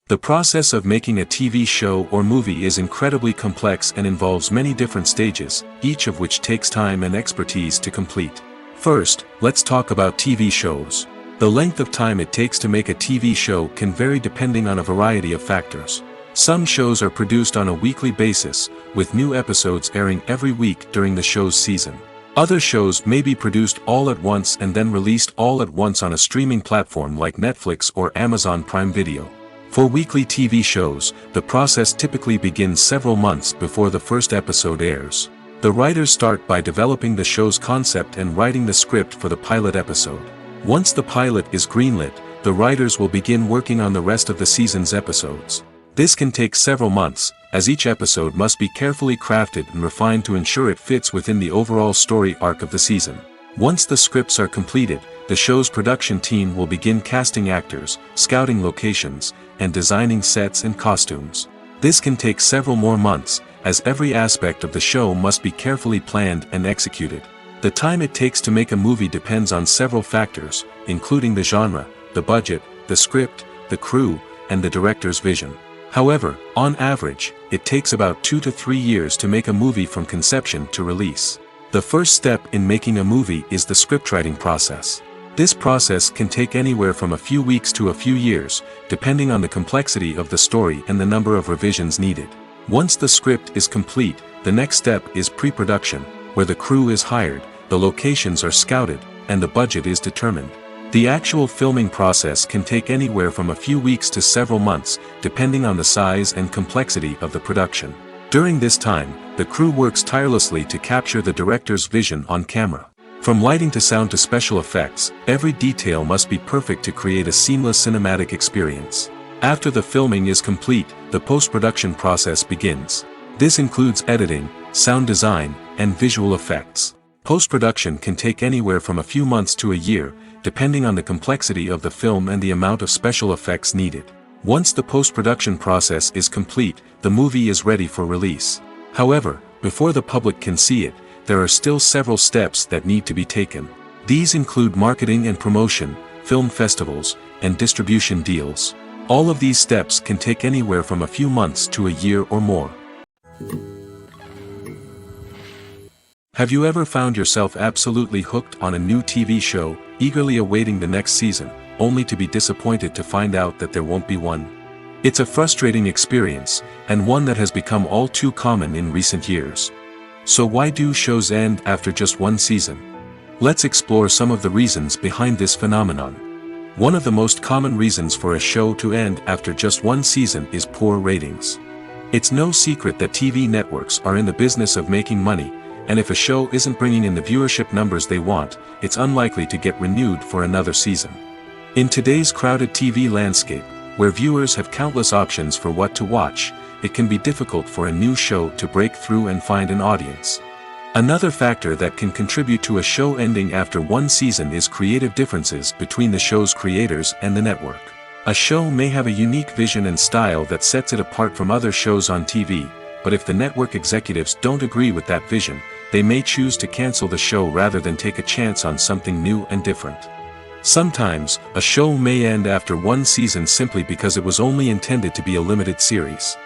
The process of making a TV show or movie is incredibly complex and involves many different stages, each of which takes time and expertise to complete. First, let's talk about TV shows. The length of time it takes to make a TV show can vary depending on a variety of factors. Some shows are produced on a weekly basis, with new episodes airing every week during the show's season. Other shows may be produced all at once and then released all at once on a streaming platform like Netflix or Amazon Prime Video. For weekly TV shows, the process typically begins several months before the first episode airs. The writers start by developing the show's concept and writing the script for the pilot episode. Once the pilot is greenlit, the writers will begin working on the rest of the season's episodes. This can take several months, as each episode must be carefully crafted and refined to ensure it fits within the overall story arc of the season. Once the scripts are completed, the show's production team will begin casting actors, scouting locations, and designing sets and costumes. This can take several more months, as every aspect of the show must be carefully planned and executed. The time it takes to make a movie depends on several factors, including the genre, the budget, the script, the crew, and the director's vision. However, on average, it takes about 2 to 3 years to make a movie from conception to release. The first step in making a movie is the scriptwriting process. This process can take anywhere from a few weeks to a few years, depending on the complexity of the story and the number of revisions needed. Once the script is complete, the next step is pre-production, where the crew is hired, the locations are scouted, and the budget is determined. The actual filming process can take anywhere from a few weeks to several months, depending on the size and complexity of the production. During this time, the crew works tirelessly to capture the director's vision on camera. From lighting to sound to special effects, every detail must be perfect to create a seamless cinematic experience. After the filming is complete, the post-production process begins. This includes editing, sound design, and visual effects. Post-production can take anywhere from a few months to a year, depending on the complexity of the film and the amount of special effects needed. Once the post-production process is complete, the movie is ready for release. However, before the public can see it, there are still several steps that need to be taken. These include marketing and promotion, film festivals, and distribution deals. All of these steps can take anywhere from a few months to a year or more. Have you ever found yourself absolutely hooked on a new TV show, eagerly awaiting the next season, only to be disappointed to find out that there won't be one? It's a frustrating experience, and one that has become all too common in recent years. So why do shows end after just one season? Let's explore some of the reasons behind this phenomenon. One of the most common reasons for a show to end after just one season is poor ratings. It's no secret that TV networks are in the business of making money, and if a show isn't bringing in the viewership numbers they want, it's unlikely to get renewed for another season. In today's crowded TV landscape, where viewers have countless options for what to watch, it can be difficult for a new show to break through and find an audience. Another factor that can contribute to a show ending after one season is creative differences between the show's creators and the network. A show may have a unique vision and style that sets it apart from other shows on TV, but if the network executives don't agree with that vision, they may choose to cancel the show rather than take a chance on something new and different. Sometimes, a show may end after one season simply because it was only intended to be a limited series.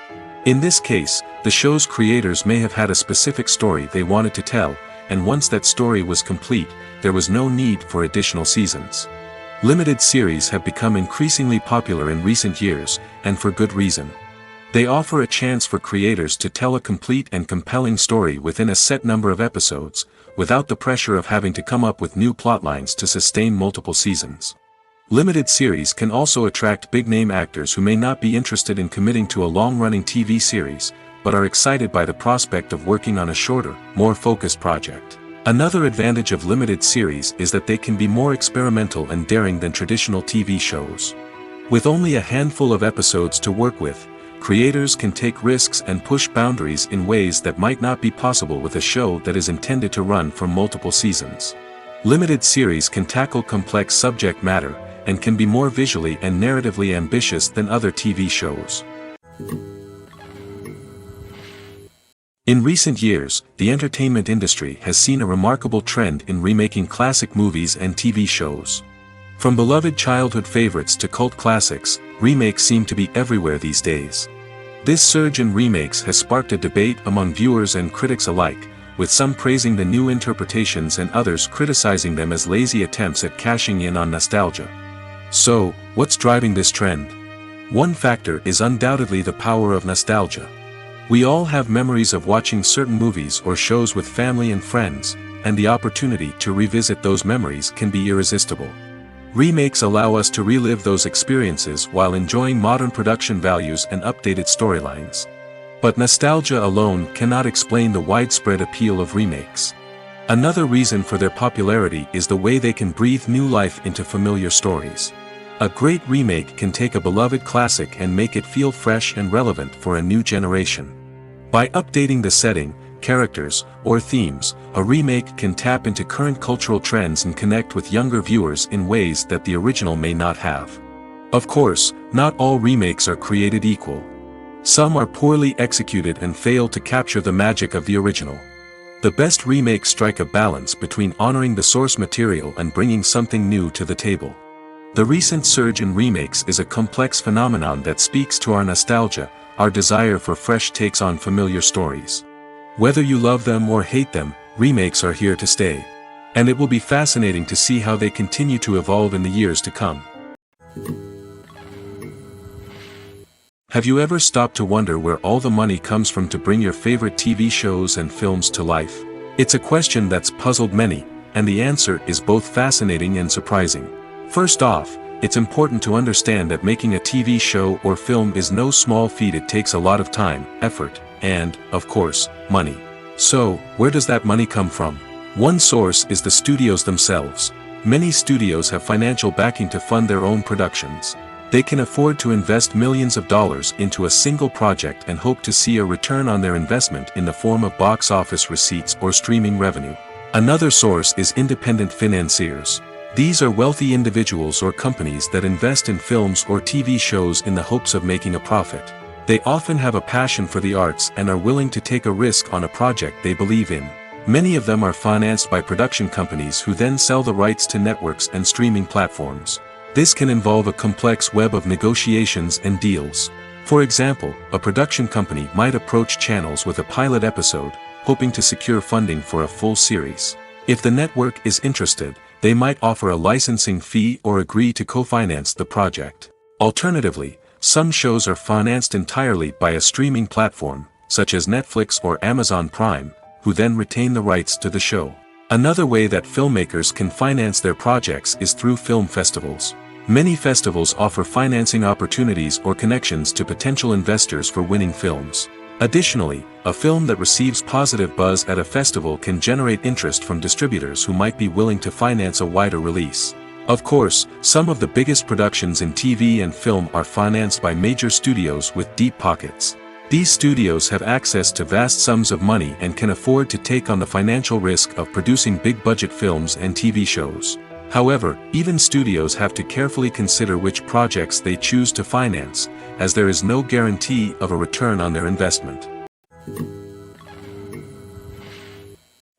In this case, the show's creators may have had a specific story they wanted to tell, and once that story was complete, there was no need for additional seasons. Limited series have become increasingly popular in recent years, and for good reason. They offer a chance for creators to tell a complete and compelling story within a set number of episodes, without the pressure of having to come up with new plotlines to sustain multiple seasons. Limited series can also attract big-name actors who may not be interested in committing to a long-running TV series, but are excited by the prospect of working on a shorter, more focused project. Another advantage of limited series is that they can be more experimental and daring than traditional TV shows. With only a handful of episodes to work with, creators can take risks and push boundaries in ways that might not be possible with a show that is intended to run for multiple seasons. Limited series can tackle complex subject matter, and can be more visually and narratively ambitious than other TV shows. In recent years, the entertainment industry has seen a remarkable trend in remaking classic movies and TV shows. From beloved childhood favorites to cult classics, remakes seem to be everywhere these days. This surge in remakes has sparked a debate among viewers and critics alike, with some praising the new interpretations and others criticizing them as lazy attempts at cashing in on nostalgia. So, what's driving this trend? One factor is undoubtedly the power of nostalgia. We all have memories of watching certain movies or shows with family and friends, and the opportunity to revisit those memories can be irresistible. Remakes allow us to relive those experiences while enjoying modern production values and updated storylines. But nostalgia alone cannot explain the widespread appeal of remakes. Another reason for their popularity is the way they can breathe new life into familiar stories. A great remake can take a beloved classic and make it feel fresh and relevant for a new generation. By updating the setting, characters, or themes, a remake can tap into current cultural trends and connect with younger viewers in ways that the original may not have. Of course, not all remakes are created equal. Some are poorly executed and fail to capture the magic of the original. The best remakes strike a balance between honoring the source material and bringing something new to the table. The recent surge in remakes is a complex phenomenon that speaks to our nostalgia, our desire for fresh takes on familiar stories. Whether you love them or hate them, remakes are here to stay. And it will be fascinating to see how they continue to evolve in the years to come. Have you ever stopped to wonder where all the money comes from to bring your favorite TV shows and films to life? It's a question that's puzzled many, and the answer is both fascinating and surprising. First off, it's important to understand that making a TV show or film is no small feat. It takes a lot of time, effort, and, of course, money. So, where does that money come from? One source is the studios themselves. Many studios have financial backing to fund their own productions. They can afford to invest millions of dollars into a single project and hope to see a return on their investment in the form of box office receipts or streaming revenue. Another source is independent financiers. These are wealthy individuals or companies that invest in films or TV shows in the hopes of making a profit. They often have a passion for the arts and are willing to take a risk on a project they believe in. Many of them are financed by production companies who then sell the rights to networks and streaming platforms. This can involve a complex web of negotiations and deals. For example, a production company might approach channels with a pilot episode, hoping to secure funding for a full series. If the network is interested, they might offer a licensing fee or agree to co-finance the project. Alternatively, some shows are financed entirely by a streaming platform, such as Netflix or Amazon Prime, who then retain the rights to the show. Another way that filmmakers can finance their projects is through film festivals. Many festivals offer financing opportunities or connections to potential investors for winning films. Additionally, a film that receives positive buzz at a festival can generate interest from distributors who might be willing to finance a wider release. Of course, some of the biggest productions in TV and film are financed by major studios with deep pockets. These studios have access to vast sums of money and can afford to take on the financial risk of producing big-budget films and TV shows. However, even studios have to carefully consider which projects they choose to finance, as there is no guarantee of a return on their investment.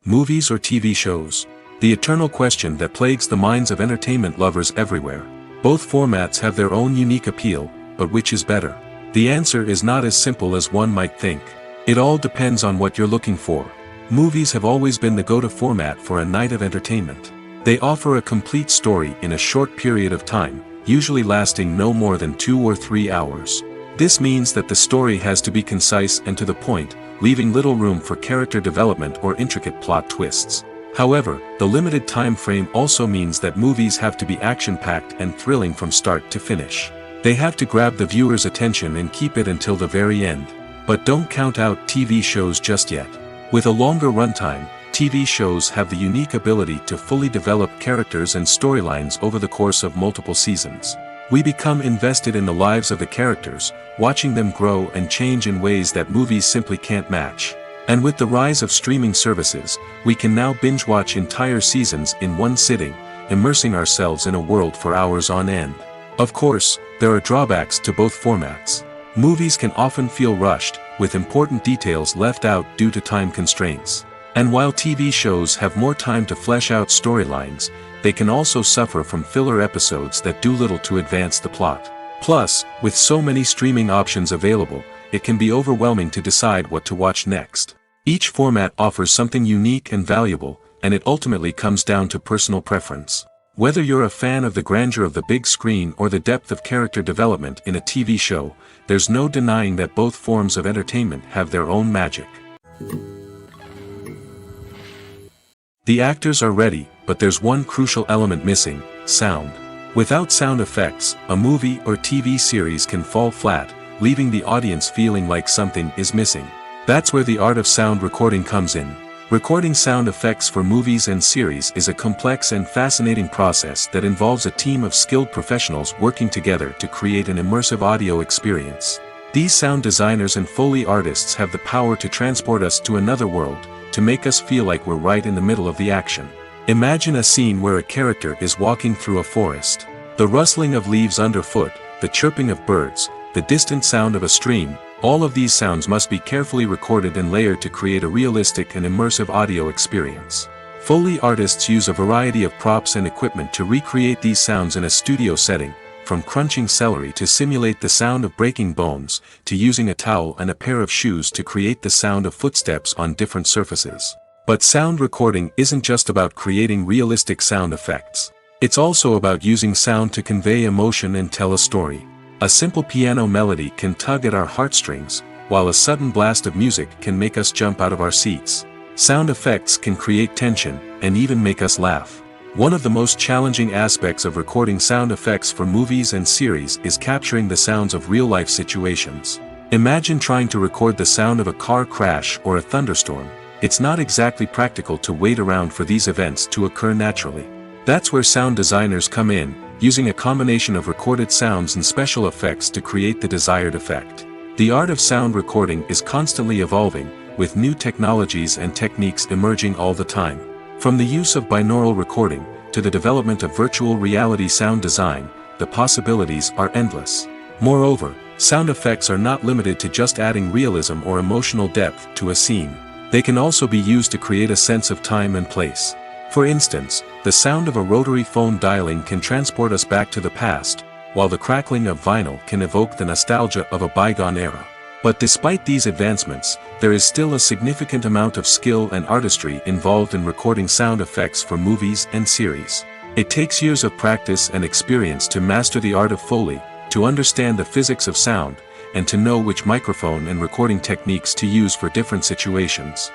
Movies or TV shows? The eternal question that plagues the minds of entertainment lovers everywhere. Both formats have their own unique appeal, but which is better? The answer is not as simple as one might think. It all depends on what you're looking for. Movies have always been the go-to format for a night of entertainment. They offer a complete story in a short period of time, usually lasting no more than 2 or 3 hours. This means that the story has to be concise and to the point, leaving little room for character development or intricate plot twists. However, the limited time frame also means that movies have to be action-packed and thrilling from start to finish. They have to grab the viewer's attention and keep it until the very end. But don't count out TV shows just yet. With a longer runtime, TV shows have the unique ability to fully develop characters and storylines over the course of multiple seasons. We become invested in the lives of the characters, watching them grow and change in ways that movies simply can't match. And with the rise of streaming services, we can now binge-watch entire seasons in one sitting, immersing ourselves in a world for hours on end. Of course, there are drawbacks to both formats. Movies can often feel rushed, with important details left out due to time constraints. And while TV shows have more time to flesh out storylines, they can also suffer from filler episodes that do little to advance the plot. Plus, with so many streaming options available, it can be overwhelming to decide what to watch next. Each format offers something unique and valuable, and it ultimately comes down to personal preference. Whether you're a fan of the grandeur of the big screen or the depth of character development in a TV show, there's no denying that both forms of entertainment have their own magic. The actors are ready, but there's one crucial element missing: sound. Without sound effects, a movie or TV series can fall flat, leaving the audience feeling like something is missing. That's where the art of sound recording comes in. Recording sound effects for movies and series is a complex and fascinating process that involves a team of skilled professionals working together to create an immersive audio experience. These sound designers and Foley artists have the power to transport us to another world, to make us feel like we're right in the middle of the action. Imagine a scene where a character is walking through a forest. The rustling of leaves underfoot, the chirping of birds, the distant sound of a stream, all of these sounds must be carefully recorded and layered to create a realistic and immersive audio experience. Foley artists use a variety of props and equipment to recreate these sounds in a studio setting, from crunching celery to simulate the sound of breaking bones, to using a towel and a pair of shoes to create the sound of footsteps on different surfaces. But sound recording isn't just about creating realistic sound effects. It's also about using sound to convey emotion and tell a story. A simple piano melody can tug at our heartstrings, while a sudden blast of music can make us jump out of our seats. Sound effects can create tension, and even make us laugh. One of the most challenging aspects of recording sound effects for movies and series is capturing the sounds of real-life situations. Imagine trying to record the sound of a car crash or a thunderstorm. It's not exactly practical to wait around for these events to occur naturally. That's where sound designers come in, using a combination of recorded sounds and special effects to create the desired effect. The art of sound recording is constantly evolving, with new technologies and techniques emerging all the time. From the use of binaural recording, to the development of virtual reality sound design, the possibilities are endless. Moreover, sound effects are not limited to just adding realism or emotional depth to a scene. They can also be used to create a sense of time and place. For instance, the sound of a rotary phone dialing can transport us back to the past, while the crackling of vinyl can evoke the nostalgia of a bygone era. But despite these advancements, there is still a significant amount of skill and artistry involved in recording sound effects for movies and series. It takes years of practice and experience to master the art of Foley, to understand the physics of sound, and to know which microphone and recording techniques to use for different situations.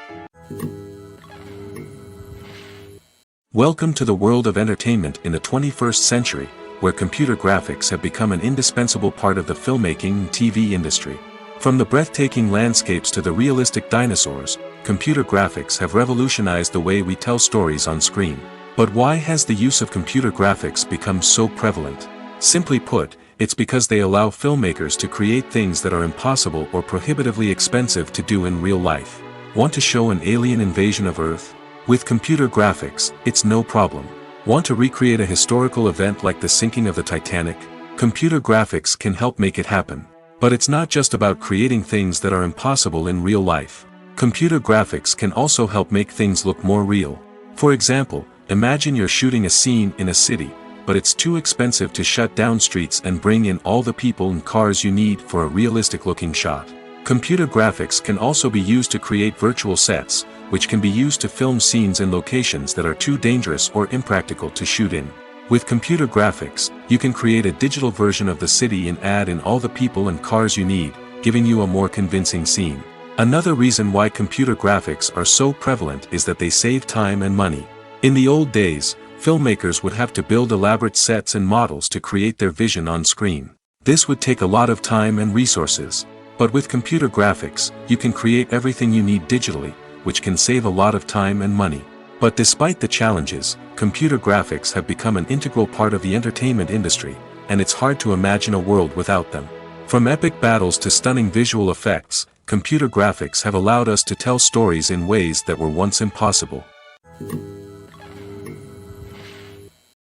Welcome to the world of entertainment in the 21st century, where computer graphics have become an indispensable part of the filmmaking and TV industry. From the breathtaking landscapes to the realistic dinosaurs, computer graphics have revolutionized the way we tell stories on screen. But why has the use of computer graphics become so prevalent? Simply put, it's because they allow filmmakers to create things that are impossible or prohibitively expensive to do in real life. Want to show an alien invasion of Earth? With computer graphics, it's no problem. Want to recreate a historical event like the sinking of the Titanic? Computer graphics can help make it happen. But it's not just about creating things that are impossible in real life. Computer graphics can also help make things look more real. For example, imagine you're shooting a scene in a city, but it's too expensive to shut down streets and bring in all the people and cars you need for a realistic-looking shot. Computer graphics can also be used to create virtual sets, which can be used to film scenes in locations that are too dangerous or impractical to shoot in. With computer graphics, you can create a digital version of the city and add in all the people and cars you need, giving you a more convincing scene. Another reason why computer graphics are so prevalent is that they save time and money. In the old days, filmmakers would have to build elaborate sets and models to create their vision on screen. This would take a lot of time and resources. But with computer graphics, you can create everything you need digitally, which can save a lot of time and money. But despite the challenges, computer graphics have become an integral part of the entertainment industry, and it's hard to imagine a world without them. From epic battles to stunning visual effects, computer graphics have allowed us to tell stories in ways that were once impossible.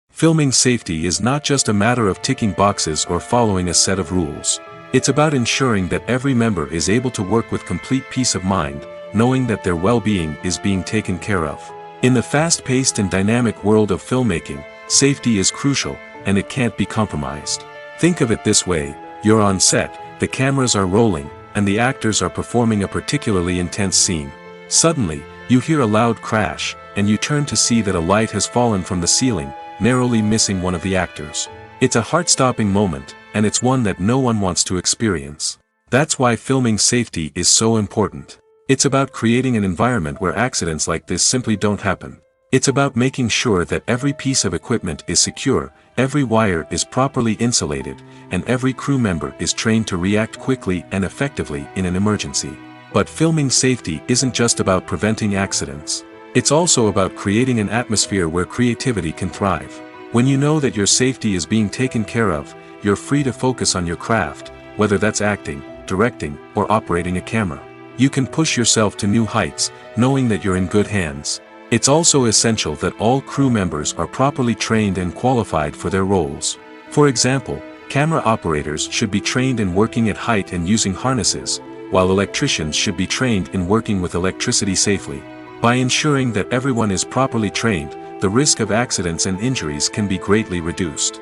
Filming safety is not just a matter of ticking boxes or following a set of rules. It's about ensuring that every member is able to work with complete peace of mind, knowing that their well-being is being taken care of. In the fast-paced and dynamic world of filmmaking, safety is crucial, and it can't be compromised. Think of it this way: you're on set, the cameras are rolling, and the actors are performing a particularly intense scene. Suddenly, you hear a loud crash, and you turn to see that a light has fallen from the ceiling, narrowly missing one of the actors. It's a heart-stopping moment, and it's one that no one wants to experience. That's why filming safety is so important. It's about creating an environment where accidents like this simply don't happen. It's about making sure that every piece of equipment is secure, every wire is properly insulated, and every crew member is trained to react quickly and effectively in an emergency. But filming safety isn't just about preventing accidents. It's also about creating an atmosphere where creativity can thrive. When you know that your safety is being taken care of, you're free to focus on your craft, whether that's acting, like directing or operating a camera. You can push yourself to new heights, knowing that you're in good hands. It's also essential that all crew members are properly trained and qualified for their roles. For example, camera operators should be trained in working at height and using harnesses, while electricians should be trained in working with electricity safely. By ensuring that everyone is properly trained, the risk of accidents and injuries can be greatly reduced.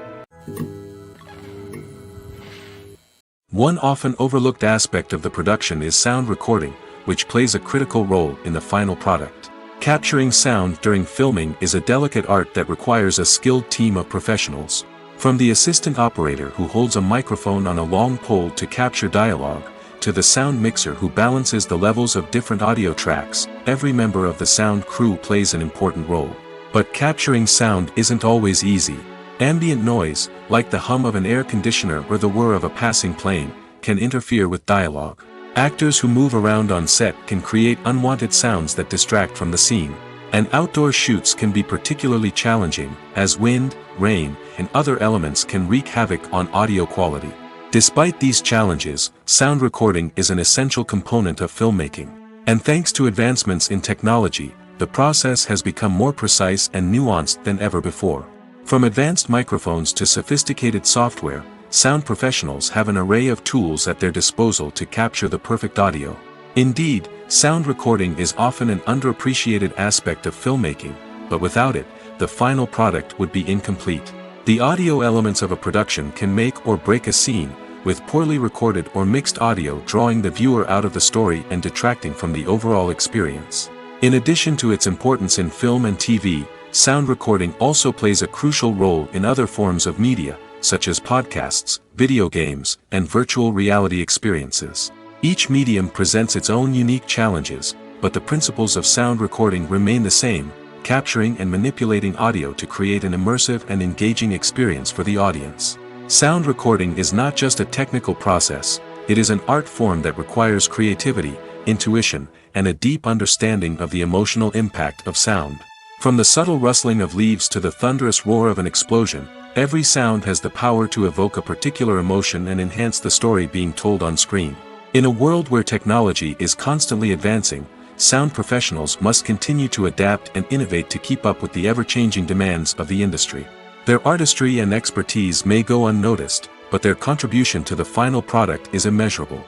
One often overlooked aspect of the production is sound recording, which plays a critical role in the final product. Capturing sound during filming is a delicate art that requires a skilled team of professionals. From the assistant operator who holds a microphone on a long pole to capture dialogue, to the sound mixer who balances the levels of different audio tracks, every member of the sound crew plays an important role. But capturing sound isn't always easy. Ambient noise, like the hum of an air conditioner or the whir of a passing plane, can interfere with dialogue. Actors who move around on set can create unwanted sounds that distract from the scene. And outdoor shoots can be particularly challenging, as wind, rain, and other elements can wreak havoc on audio quality. Despite these challenges, sound recording is an essential component of filmmaking. And thanks to advancements in technology, the process has become more precise and nuanced than ever before. From advanced microphones to sophisticated software, sound professionals have an array of tools at their disposal to capture the perfect audio. Indeed, sound recording is often an underappreciated aspect of filmmaking, but without it, the final product would be incomplete. The audio elements of a production can make or break a scene, with poorly recorded or mixed audio drawing the viewer out of the story and detracting from the overall experience. In addition to its importance in film and TV, sound recording also plays a crucial role in other forms of media, such as podcasts, video games, and virtual reality experiences. Each medium presents its own unique challenges, but the principles of sound recording remain the same, capturing and manipulating audio to create an immersive and engaging experience for the audience. Sound recording is not just a technical process, it is an art form that requires creativity, intuition, and a deep understanding of the emotional impact of sound. From the subtle rustling of leaves to the thunderous roar of an explosion, every sound has the power to evoke a particular emotion and enhance the story being told on screen. In a world where technology is constantly advancing, sound professionals must continue to adapt and innovate to keep up with the ever-changing demands of the industry. Their artistry and expertise may go unnoticed, but their contribution to the final product is immeasurable.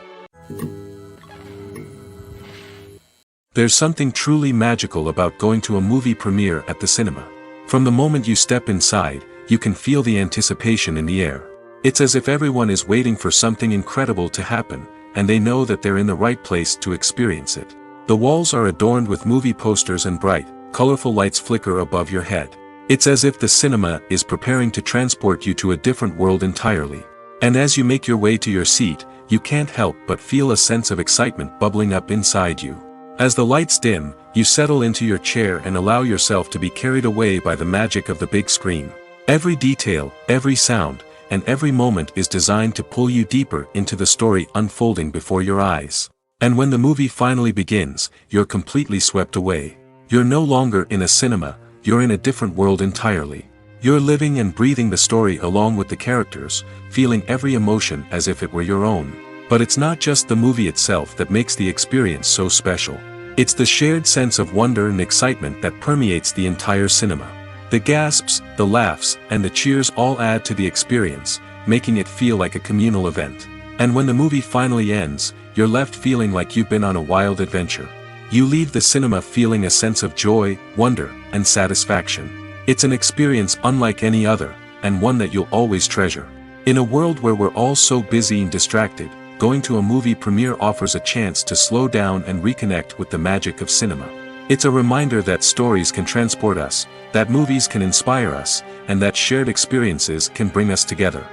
There's something truly magical about going to a movie premiere at the cinema. From the moment you step inside, you can feel the anticipation in the air. It's as if everyone is waiting for something incredible to happen, and they know that they're in the right place to experience it. The walls are adorned with movie posters and bright, colorful lights flicker above your head. It's as if the cinema is preparing to transport you to a different world entirely. And as you make your way to your seat, you can't help but feel a sense of excitement bubbling up inside you. As the lights dim, you settle into your chair and allow yourself to be carried away by the magic of the big screen. Every detail, every sound, and every moment is designed to pull you deeper into the story unfolding before your eyes. And when the movie finally begins, you're completely swept away. You're no longer in a cinema, you're in a different world entirely. You're living and breathing the story along with the characters, feeling every emotion as if it were your own. But it's not just the movie itself that makes the experience so special. It's the shared sense of wonder and excitement that permeates the entire cinema. The gasps, the laughs, and the cheers all add to the experience, making it feel like a communal event. And when the movie finally ends, you're left feeling like you've been on a wild adventure. You leave the cinema feeling a sense of joy, wonder, and satisfaction. It's an experience unlike any other, and one that you'll always treasure. In a world where we're all so busy and distracted, going to a movie premiere offers a chance to slow down and reconnect with the magic of cinema. It's a reminder that stories can transport us, that movies can inspire us, and that shared experiences can bring us together.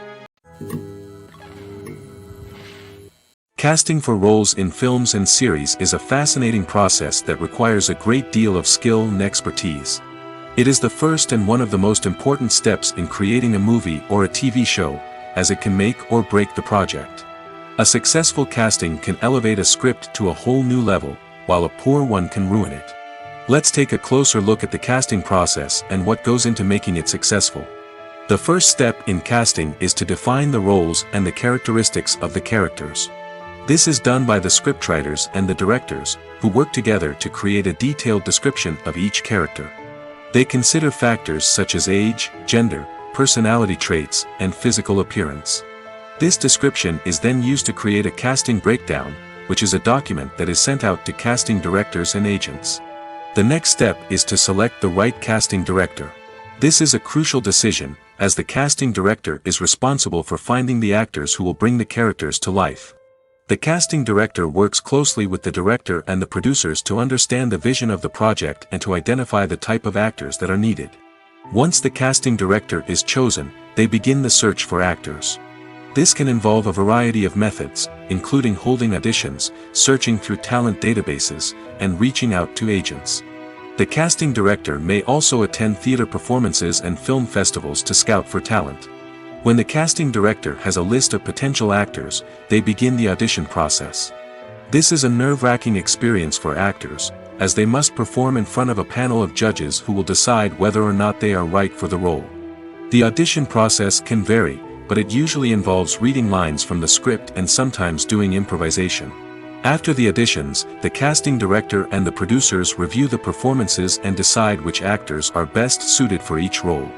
Casting for roles in films and series is a fascinating process that requires a great deal of skill and expertise. It is the first and one of the most important steps in creating a movie or a TV show, as it can make or break the project. A successful casting can elevate a script to a whole new level, while a poor one can ruin it. Let's take a closer look at the casting process and what goes into making it successful. The first step in casting is to define the roles and the characteristics of the characters. This is done by the scriptwriters and the directors, who work together to create a detailed description of each character. They consider factors such as age, gender, personality traits, and physical appearance. This description is then used to create a casting breakdown, which is a document that is sent out to casting directors and agents. The next step is to select the right casting director. This is a crucial decision, as the casting director is responsible for finding the actors who will bring the characters to life. The casting director works closely with the director and the producers to understand the vision of the project and to identify the type of actors that are needed. Once the casting director is chosen, they begin the search for actors. This can involve a variety of methods, including holding auditions, searching through talent databases, and reaching out to agents. The casting director may also attend theater performances and film festivals to scout for talent. When the casting director has a list of potential actors, they begin the audition process. This is a nerve-wracking experience for actors, as they must perform in front of a panel of judges who will decide whether or not they are right for the role. The audition process can vary, but it usually involves reading lines from the script and sometimes doing improvisation. After the auditions, the casting director and the producers review the performances and decide which actors are best suited for each role.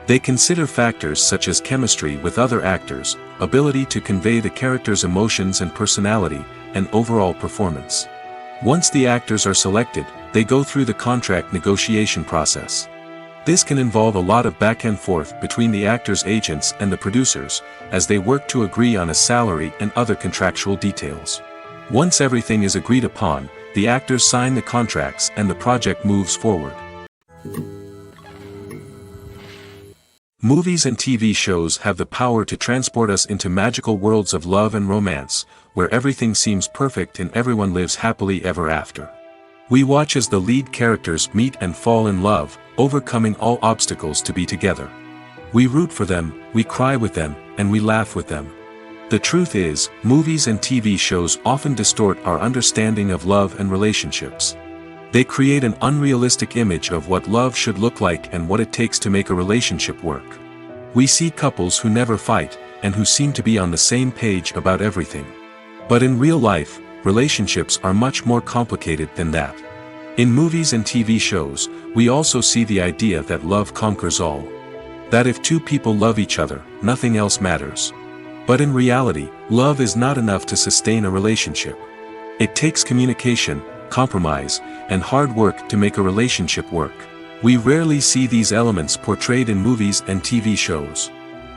They consider factors such as chemistry with other actors, ability to convey the character's emotions and personality, and overall performance. Once the actors are selected, they go through the contract negotiation process. This can involve a lot of back and forth between the actors' agents and the producers, as they work to agree on a salary and other contractual details. Once everything is agreed upon, the actors sign the contracts and the project moves forward. Movies and TV shows have the power to transport us into magical worlds of love and romance, where everything seems perfect and everyone lives happily ever after. We watch as the lead characters meet and fall in love, overcoming all obstacles to be together. We root for them, we cry with them, and we laugh with them. The truth is, movies and TV shows often distort our understanding of love and relationships. They create an unrealistic image of what love should look like and what it takes to make a relationship work. We see couples who never fight, and who seem to be on the same page about everything. But in real life, relationships are much more complicated than that. In movies and TV shows, we also see the idea that love conquers all. That if two people love each other, nothing else matters. But in reality, love is not enough to sustain a relationship. It takes communication, compromise, and hard work to make a relationship work. We rarely see these elements portrayed in movies and TV shows.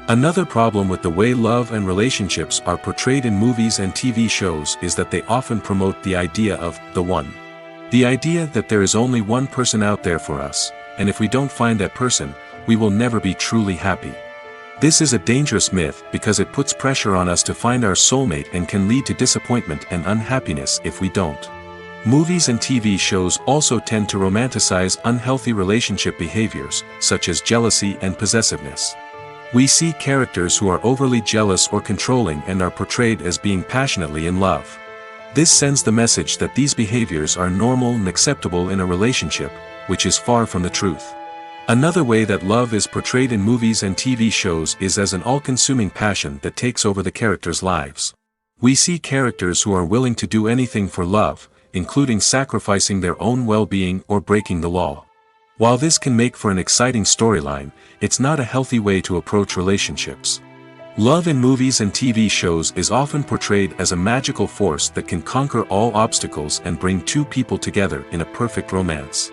Another problem with the way love and relationships are portrayed in movies and TV shows is that they often promote the idea of the one. The idea that there is only one person out there for us, and if we don't find that person, we will never be truly happy. This is a dangerous myth because it puts pressure on us to find our soulmate and can lead to disappointment and unhappiness if we don't. Movies and TV shows also tend to romanticize unhealthy relationship behaviors, such as jealousy and possessiveness. We see characters who are overly jealous or controlling and are portrayed as being passionately in love. This sends the message that these behaviors are normal and acceptable in a relationship, which is far from the truth. Another way that love is portrayed in movies and TV shows is as an all-consuming passion that takes over the characters' lives. We see characters who are willing to do anything for love, including sacrificing their own well-being or breaking the law. While this can make for an exciting storyline, it's not a healthy way to approach relationships. Love in movies and TV shows is often portrayed as a magical force that can conquer all obstacles and bring two people together in a perfect romance.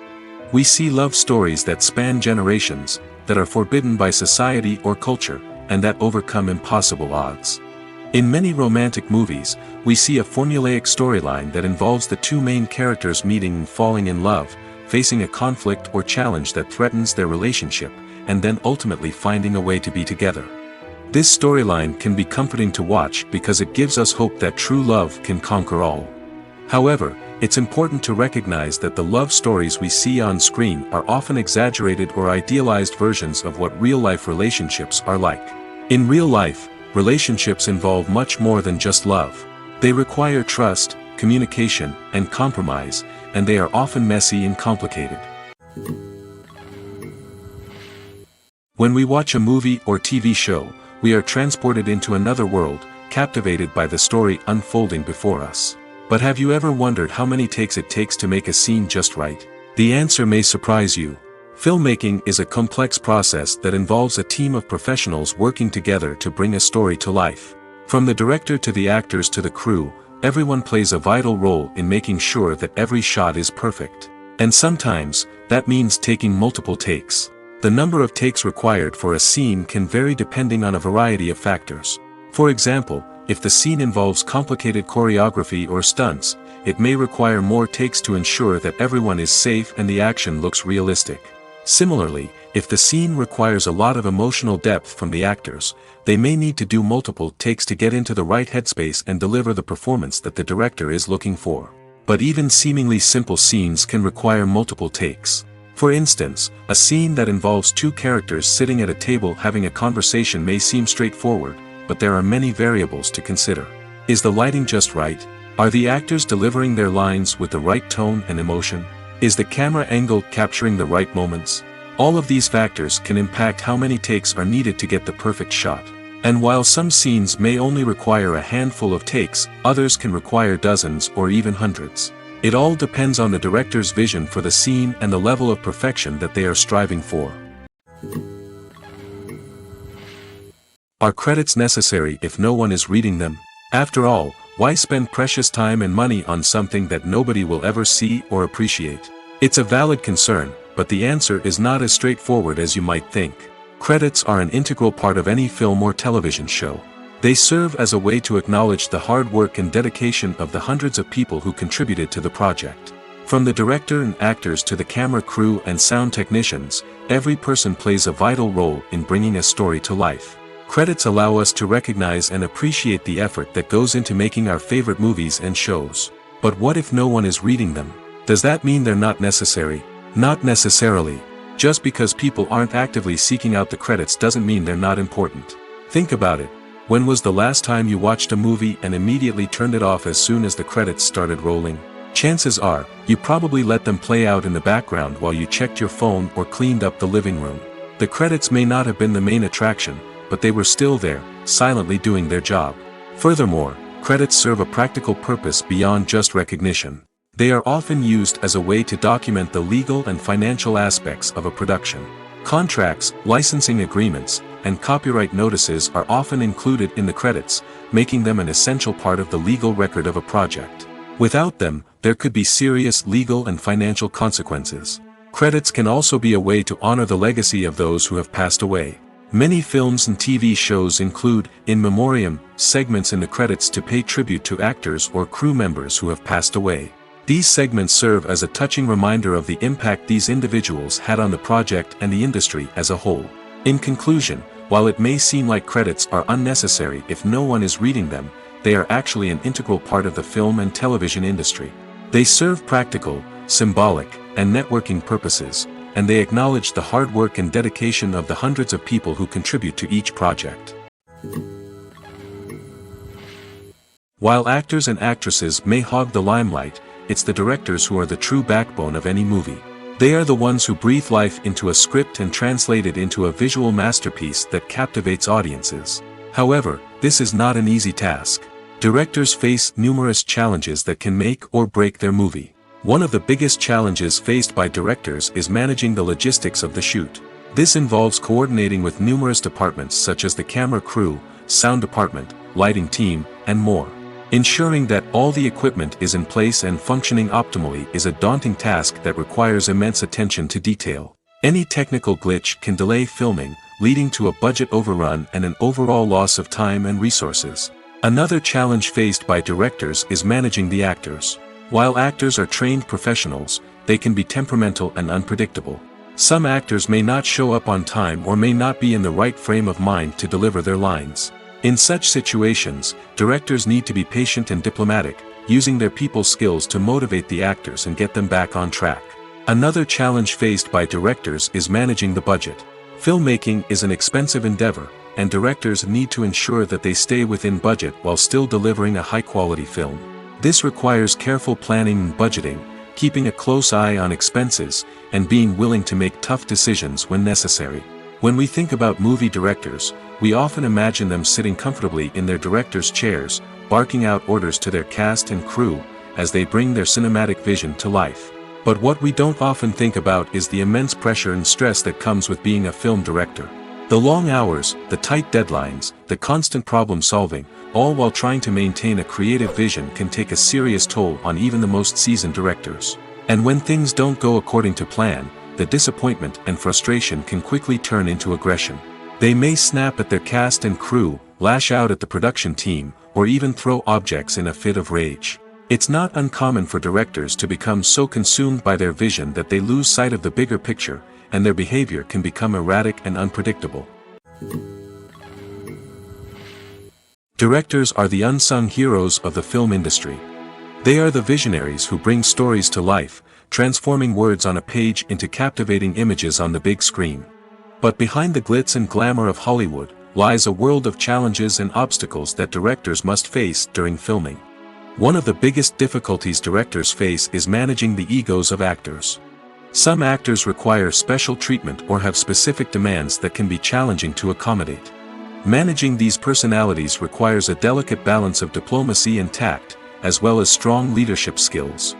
We see love stories that span generations, that are forbidden by society or culture, and that overcome impossible odds. In many romantic movies, we see a formulaic storyline that involves the two main characters meeting and falling in love, facing a conflict or challenge that threatens their relationship, and then ultimately finding a way to be together. This storyline can be comforting to watch because it gives us hope that true love can conquer all. However, it's important to recognize that the love stories we see on screen are often exaggerated or idealized versions of what real-life relationships are like. In real life, relationships involve much more than just love. They require trust, communication, and compromise, and they are often messy and complicated. When we watch a movie or TV show, we are transported into another world, captivated by the story unfolding before us. But have you ever wondered how many takes it takes to make a scene just right? The answer may surprise you. Filmmaking is a complex process that involves a team of professionals working together to bring a story to life. From the director to the actors to the crew, everyone plays a vital role in making sure that every shot is perfect. And sometimes, that means taking multiple takes. The number of takes required for a scene can vary depending on a variety of factors. For example, if the scene involves complicated choreography or stunts, it may require more takes to ensure that everyone is safe and the action looks realistic. Similarly, if the scene requires a lot of emotional depth from the actors, they may need to do multiple takes to get into the right headspace and deliver the performance that the director is looking for. But even seemingly simple scenes can require multiple takes. For instance, a scene that involves two characters sitting at a table having a conversation may seem straightforward, but there are many variables to consider. Is the lighting just right? Are the actors delivering their lines with the right tone and emotion? Is the camera angle capturing the right moments? All of these factors can impact how many takes are needed to get the perfect shot. And while some scenes may only require a handful of takes, others can require dozens or even hundreds. It all depends on the director's vision for the scene and the level of perfection that they are striving for. Are credits necessary if no one is reading them? After all, why spend precious time and money on something that nobody will ever see or appreciate? It's a valid concern, but the answer is not as straightforward as you might think. Credits are an integral part of any film or television show. They serve as a way to acknowledge the hard work and dedication of the hundreds of people who contributed to the project. From the director and actors to the camera crew and sound technicians, every person plays a vital role in bringing a story to life. Credits allow us to recognize and appreciate the effort that goes into making our favorite movies and shows. But what if no one is reading them? Does that mean they're not necessary? Not necessarily. Just because people aren't actively seeking out the credits doesn't mean they're not important. Think about it. When was the last time you watched a movie and immediately turned it off as soon as the credits started rolling? Chances are, you probably let them play out in the background while you checked your phone or cleaned up the living room. The credits may not have been the main attraction, but they were still there, silently doing their job. Furthermore, credits serve a practical purpose beyond just recognition. They are often used as a way to document the legal and financial aspects of a production. Contracts, licensing agreements, and copyright notices are often included in the credits, making them an essential part of the legal record of a project. Without them, there could be serious legal and financial consequences. Credits can also be a way to honor the legacy of those who have passed away. Many films and TV shows include, in memoriam, segments in the credits to pay tribute to actors or crew members who have passed away. These segments serve as a touching reminder of the impact these individuals had on the project and the industry as a whole. In conclusion, while it may seem like credits are unnecessary if no one is reading them, they are actually an integral part of the film and television industry. They serve practical, symbolic, and networking purposes, and they acknowledge the hard work and dedication of the hundreds of people who contribute to each project. While actors and actresses may hog the limelight, it's the directors who are the true backbone of any movie. They are the ones who breathe life into a script and translate it into a visual masterpiece that captivates audiences. However, this is not an easy task. Directors face numerous challenges that can make or break their movie. One of the biggest challenges faced by directors is managing the logistics of the shoot. This involves coordinating with numerous departments such as the camera crew, sound department, lighting team, and more. Ensuring that all the equipment is in place and functioning optimally is a daunting task that requires immense attention to detail. Any technical glitch can delay filming, leading to a budget overrun and an overall loss of time and resources. Another challenge faced by directors is managing the actors. While actors are trained professionals, they can be temperamental and unpredictable. Some actors may not show up on time or may not be in the right frame of mind to deliver their lines. In such situations, directors need to be patient and diplomatic, using their people skills to motivate the actors and get them back on track. Another challenge faced by directors is managing the budget. Filmmaking is an expensive endeavor, and directors need to ensure that they stay within budget while still delivering a high-quality film. This requires careful planning and budgeting, keeping a close eye on expenses, and being willing to make tough decisions when necessary. When we think about movie directors, we often imagine them sitting comfortably in their director's chairs, barking out orders to their cast and crew, as they bring their cinematic vision to life. But what we don't often think about is the immense pressure and stress that comes with being a film director. The long hours, the tight deadlines, the constant problem solving, all while trying to maintain a creative vision can take a serious toll on even the most seasoned directors. And when things don't go according to plan, the disappointment and frustration can quickly turn into aggression. They may snap at their cast and crew, lash out at the production team, or even throw objects in a fit of rage. It's not uncommon for directors to become so consumed by their vision that they lose sight of the bigger picture, and their behavior can become erratic and unpredictable. Directors are the unsung heroes of the film industry. They are the visionaries who bring stories to life, transforming words on a page into captivating images on the big screen. But behind the glitz and glamour of Hollywood, lies a world of challenges and obstacles that directors must face during filming. One of the biggest difficulties directors face is managing the egos of actors. Some actors require special treatment or have specific demands that can be challenging to accommodate. Managing these personalities requires a delicate balance of diplomacy and tact, as well as strong leadership skills.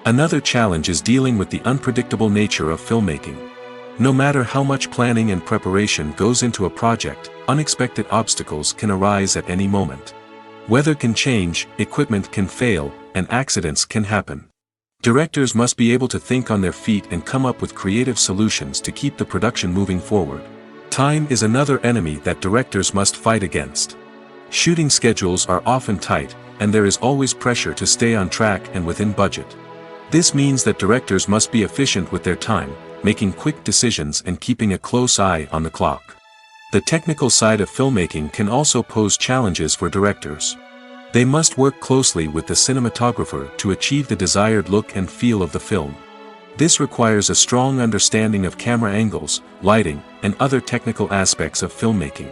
Another challenge is dealing with the unpredictable nature of filmmaking. No matter how much planning and preparation goes into a project, unexpected obstacles can arise at any moment. Weather can change, equipment can fail, and accidents can happen. Directors must be able to think on their feet and come up with creative solutions to keep the production moving forward. Time is another enemy that directors must fight against. Shooting schedules are often tight, and there is always pressure to stay on track and within budget. This means that directors must be efficient with their time, making quick decisions and keeping a close eye on the clock. The technical side of filmmaking can also pose challenges for directors. They must work closely with the cinematographer to achieve the desired look and feel of the film. This requires a strong understanding of camera angles, lighting, and other technical aspects of filmmaking.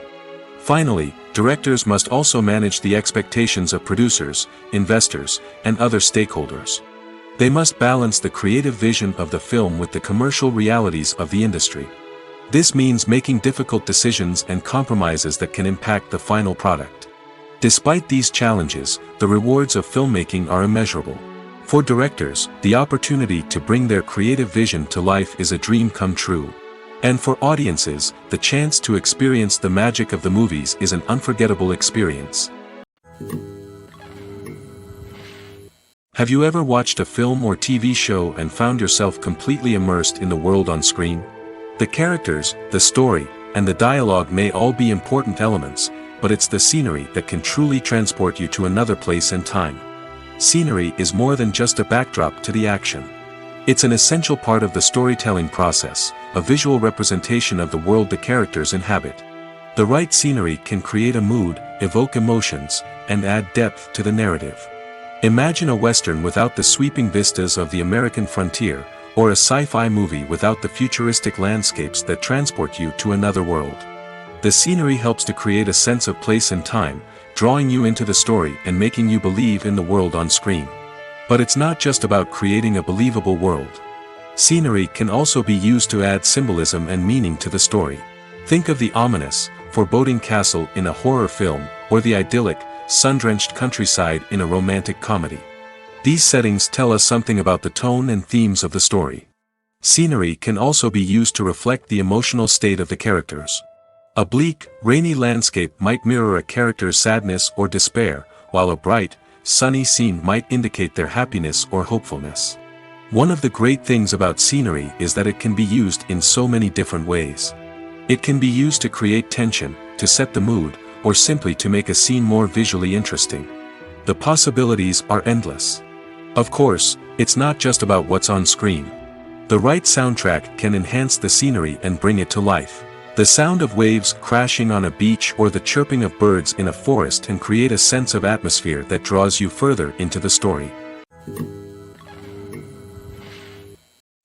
Finally, directors must also manage the expectations of producers, investors, and other stakeholders. They must balance the creative vision of the film with the commercial realities of the industry. This means making difficult decisions and compromises that can impact the final product. Despite these challenges, the rewards of filmmaking are immeasurable. For directors, the opportunity to bring their creative vision to life is a dream come true. And for audiences, the chance to experience the magic of the movies is an unforgettable experience. Have you ever watched a film or TV show and found yourself completely immersed in the world on screen? The characters, the story, and the dialogue may all be important elements, but it's the scenery that can truly transport you to another place and time. Scenery is more than just a backdrop to the action. It's an essential part of the storytelling process, a visual representation of the world the characters inhabit. The right scenery can create a mood, evoke emotions, and add depth to the narrative. Imagine a Western without the sweeping vistas of the American frontier, or a sci-fi movie without the futuristic landscapes that transport you to another world. The scenery helps to create a sense of place and time, drawing you into the story and making you believe in the world on screen. But it's not just about creating a believable world. Scenery can also be used to add symbolism and meaning to the story. Think of the ominous, foreboding castle in a horror film, or the idyllic, sun-drenched countryside in a romantic comedy. These settings tell us something about the tone and themes of the story. Scenery can also be used to reflect the emotional state of the characters. A bleak, rainy landscape might mirror a character's sadness or despair, while a bright, sunny scene might indicate their happiness or hopefulness. One of the great things about scenery is that it can be used in so many different ways. It can be used to create tension, to set the mood, or simply to make a scene more visually interesting. The possibilities are endless. Of course, it's not just about what's on screen. The right soundtrack can enhance the scenery and bring it to life. The sound of waves crashing on a beach or the chirping of birds in a forest can create a sense of atmosphere that draws you further into the story.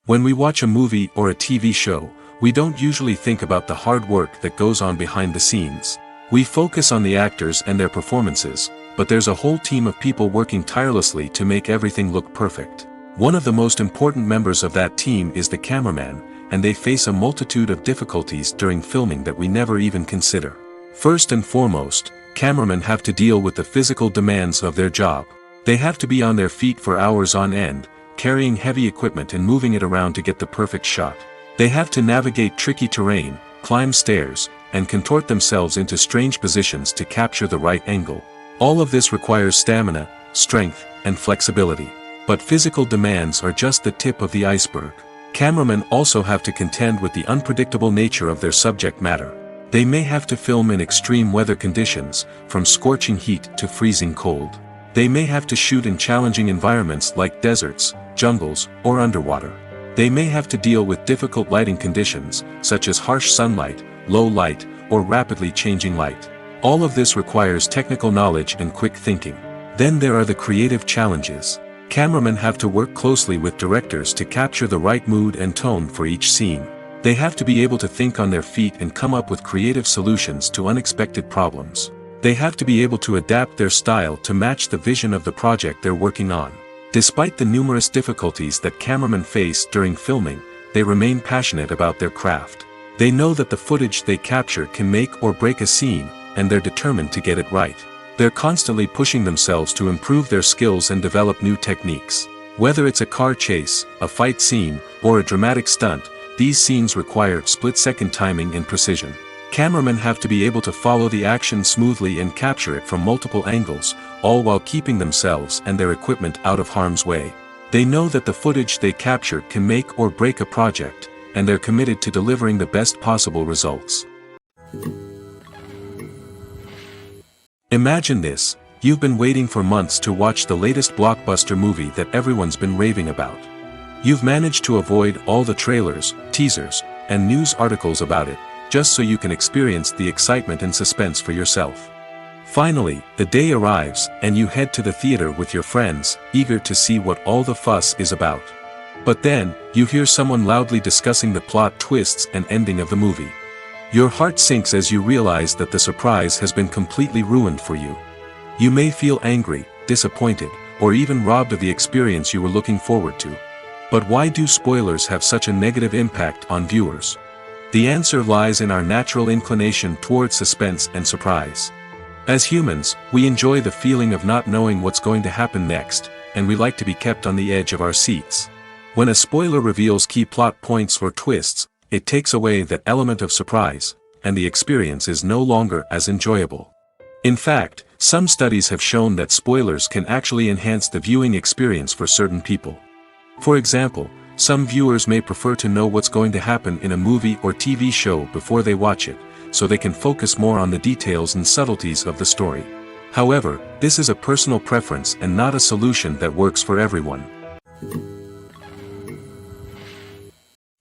When we watch a movie or a TV show, we don't usually think about the hard work that goes on behind the scenes. We focus on the actors and their performances, but there's a whole team of people working tirelessly to make everything look perfect. One of the most important members of that team is the cameraman, and they face a multitude of difficulties during filming that we never even consider. First and foremost, cameramen have to deal with the physical demands of their job. They have to be on their feet for hours on end, carrying heavy equipment and moving it around to get the perfect shot. They have to navigate tricky terrain, climb stairs, and contort themselves into strange positions to capture the right angle. All of this requires stamina, strength, and flexibility. But physical demands are just the tip of the iceberg. Cameramen also have to contend with the unpredictable nature of their subject matter. They may have to film in extreme weather conditions, from scorching heat to freezing cold. They may have to shoot in challenging environments like deserts, jungles, or underwater. They may have to deal with difficult lighting conditions, such as harsh sunlight, low light, or rapidly changing light. All of this requires technical knowledge and quick thinking. Then there are the creative challenges. Cameramen have to work closely with directors to capture the right mood and tone for each scene. They have to be able to think on their feet and come up with creative solutions to unexpected problems. They have to be able to adapt their style to match the vision of the project they're working on. Despite the numerous difficulties that cameramen face during filming, they remain passionate about their craft. They know that the footage they capture can make or break a scene, and they're determined to get it right. They're constantly pushing themselves to improve their skills and develop new techniques. Whether it's a car chase, a fight scene, or a dramatic stunt, these scenes require split-second timing and precision. Cameramen have to be able to follow the action smoothly and capture it from multiple angles, all while keeping themselves and their equipment out of harm's way. They know that the footage they capture can make or break a project, and they're committed to delivering the best possible results. Imagine this: you've been waiting for months to watch the latest blockbuster movie that everyone's been raving about. You've managed to avoid all the trailers, teasers, and news articles about it, just so you can experience the excitement and suspense for yourself. Finally, the day arrives, and you head to the theater with your friends, eager to see what all the fuss is about. But then, you hear someone loudly discussing the plot twists and ending of the movie. Your heart sinks as you realize that the surprise has been completely ruined for you. You may feel angry, disappointed, or even robbed of the experience you were looking forward to. But why do spoilers have such a negative impact on viewers? The answer lies in our natural inclination towards suspense and surprise. As humans, we enjoy the feeling of not knowing what's going to happen next, and we like to be kept on the edge of our seats. When a spoiler reveals key plot points or twists, it takes away that element of surprise, and the experience is no longer as enjoyable. In fact, some studies have shown that spoilers can actually enhance the viewing experience for certain people. For example, some viewers may prefer to know what's going to happen in a movie or TV show before they watch it, so they can focus more on the details and subtleties of the story. However, this is a personal preference and not a solution that works for everyone.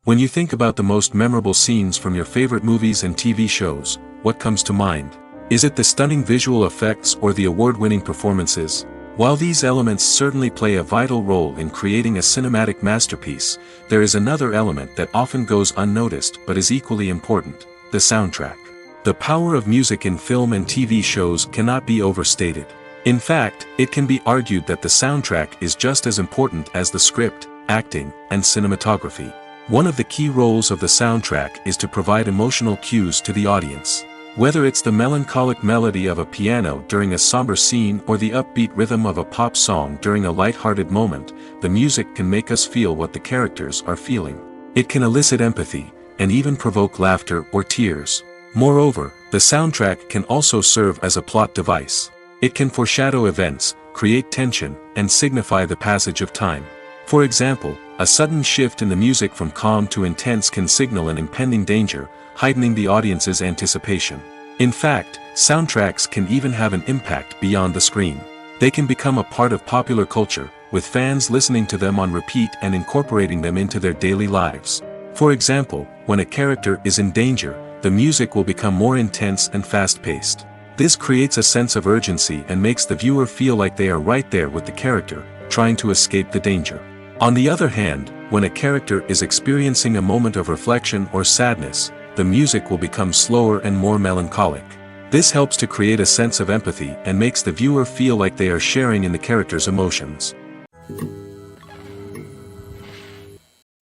When you think about the most memorable scenes from your favorite movies and TV shows, what comes to mind? Is it the stunning visual effects or the award-winning performances? While these elements certainly play a vital role in creating a cinematic masterpiece, there is another element that often goes unnoticed but is equally important: the soundtrack. The power of music in film and TV shows cannot be overstated. In fact, it can be argued that the soundtrack is just as important as the script, acting, and cinematography. One of the key roles of the soundtrack is to provide emotional cues to the audience. Whether it's the melancholic melody of a piano during a somber scene or the upbeat rhythm of a pop song during a light-hearted moment, the music can make us feel what the characters are feeling. It can elicit empathy, and even provoke laughter or tears. Moreover, the soundtrack can also serve as a plot device. It can foreshadow events, create tension, and signify the passage of time. For example, a sudden shift in the music from calm to intense can signal an impending danger, heightening the audience's anticipation. In fact, soundtracks can even have an impact beyond the screen. They can become a part of popular culture, with fans listening to them on repeat and incorporating them into their daily lives. For example, when a character is in danger, the music will become more intense and fast-paced. This creates a sense of urgency and makes the viewer feel like they are right there with the character, trying to escape the danger. On the other hand, when a character is experiencing a moment of reflection or sadness, the music will become slower and more melancholic. This helps to create a sense of empathy and makes the viewer feel like they are sharing in the character's emotions.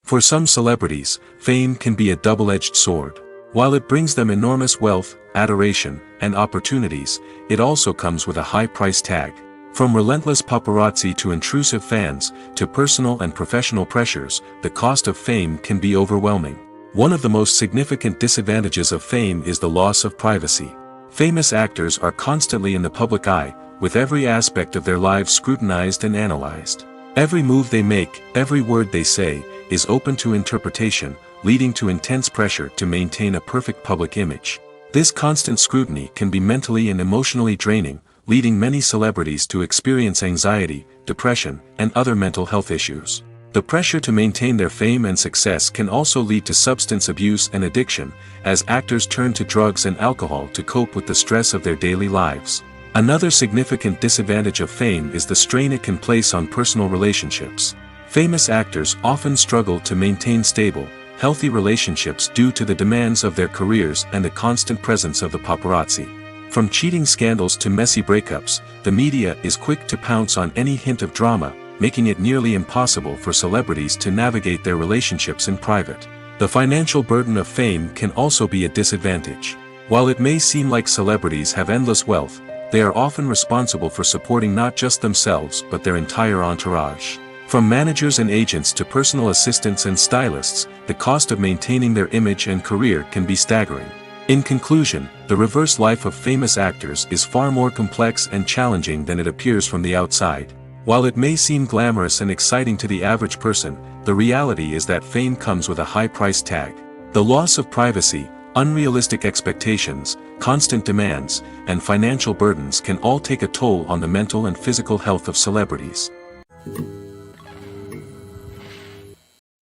For some celebrities, fame can be a double-edged sword. While it brings them enormous wealth, adoration, and opportunities, it also comes with a high price tag. From relentless paparazzi to intrusive fans, to personal and professional pressures, the cost of fame can be overwhelming. One of the most significant disadvantages of fame is the loss of privacy. Famous actors are constantly in the public eye, with every aspect of their lives scrutinized and analyzed. Every move they make, every word they say, is open to interpretation, leading to intense pressure to maintain a perfect public image. This constant scrutiny can be mentally and emotionally draining, leading many celebrities to experience anxiety, depression, and other mental health issues. The pressure to maintain their fame and success can also lead to substance abuse and addiction, as actors turn to drugs and alcohol to cope with the stress of their daily lives. Another significant disadvantage of fame is the strain it can place on personal relationships. Famous actors often struggle to maintain stable, healthy relationships due to the demands of their careers and the constant presence of the paparazzi. From cheating scandals to messy breakups, the media is quick to pounce on any hint of drama, making it nearly impossible for celebrities to navigate their relationships in private. The financial burden of fame can also be a disadvantage. While it may seem like celebrities have endless wealth, they are often responsible for supporting not just themselves but their entire entourage. From managers and agents to personal assistants and stylists, the cost of maintaining their image and career can be staggering. In conclusion, the reverse life of famous actors is far more complex and challenging than it appears from the outside. While it may seem glamorous and exciting to the average person, the reality is that fame comes with a high price tag. The loss of privacy, unrealistic expectations, constant demands, and financial burdens can all take a toll on the mental and physical health of celebrities.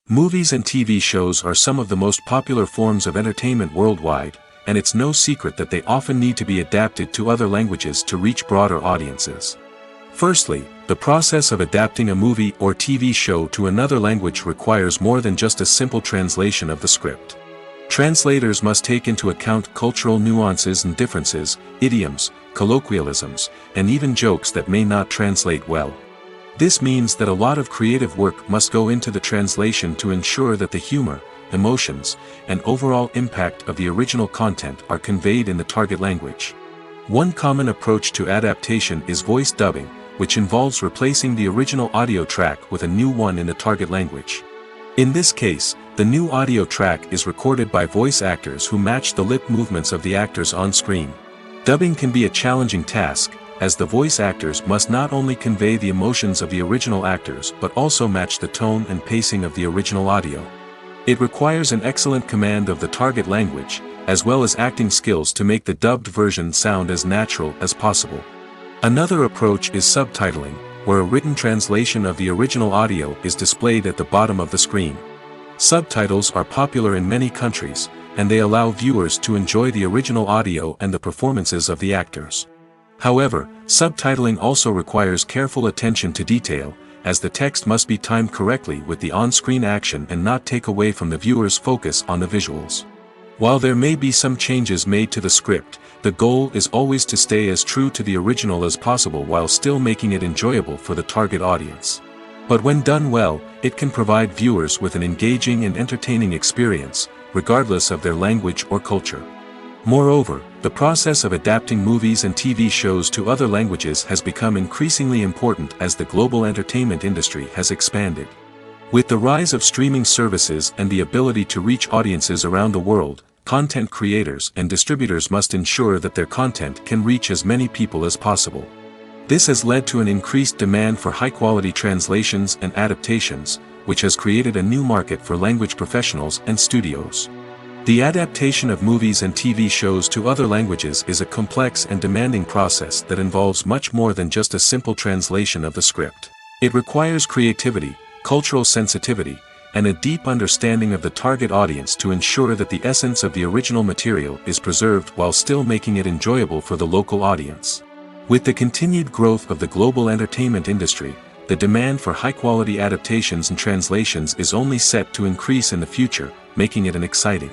Movies and TV shows are some of the most popular forms of entertainment worldwide, and it's no secret that they often need to be adapted to other languages to reach broader audiences. Firstly, the process of adapting a movie or TV show to another language requires more than just a simple translation of the script. Translators must take into account cultural nuances and differences, idioms, colloquialisms, and even jokes that may not translate well. This means that a lot of creative work must go into the translation to ensure that the humor, emotions, and overall impact of the original content are conveyed in the target language. One common approach to adaptation is voice dubbing, which involves replacing the original audio track with a new one in the target language. In this case, the new audio track is recorded by voice actors who match the lip movements of the actors on screen. Dubbing can be a challenging task, as the voice actors must not only convey the emotions of the original actors but also match the tone and pacing of the original audio. It requires an excellent command of the target language, as well as acting skills to make the dubbed version sound as natural as possible. Another approach is subtitling, where a written translation of the original audio is displayed at the bottom of the screen. Subtitles are popular in many countries, and they allow viewers to enjoy the original audio and the performances of the actors. However, subtitling also requires careful attention to detail, as the text must be timed correctly with the on-screen action and not take away from the viewer's focus on the visuals. While there may be some changes made to the script, the goal is always to stay as true to the original as possible while still making it enjoyable for the target audience. But when done well, it can provide viewers with an engaging and entertaining experience, regardless of their language or culture. Moreover, the process of adapting movies and TV shows to other languages has become increasingly important as the global entertainment industry has expanded. With the rise of streaming services and the ability to reach audiences around the world, content creators and distributors must ensure that their content can reach as many people as possible. This has led to an increased demand for high-quality translations and adaptations, which has created a new market for language professionals and studios. The adaptation of movies and TV shows to other languages is a complex and demanding process that involves much more than just a simple translation of the script. It requires creativity, cultural sensitivity, and a deep understanding of the target audience to ensure that the essence of the original material is preserved while still making it enjoyable for the local audience. With the continued growth of the global entertainment industry, the demand for high-quality adaptations and translations is only set to increase in the future, making it an exciting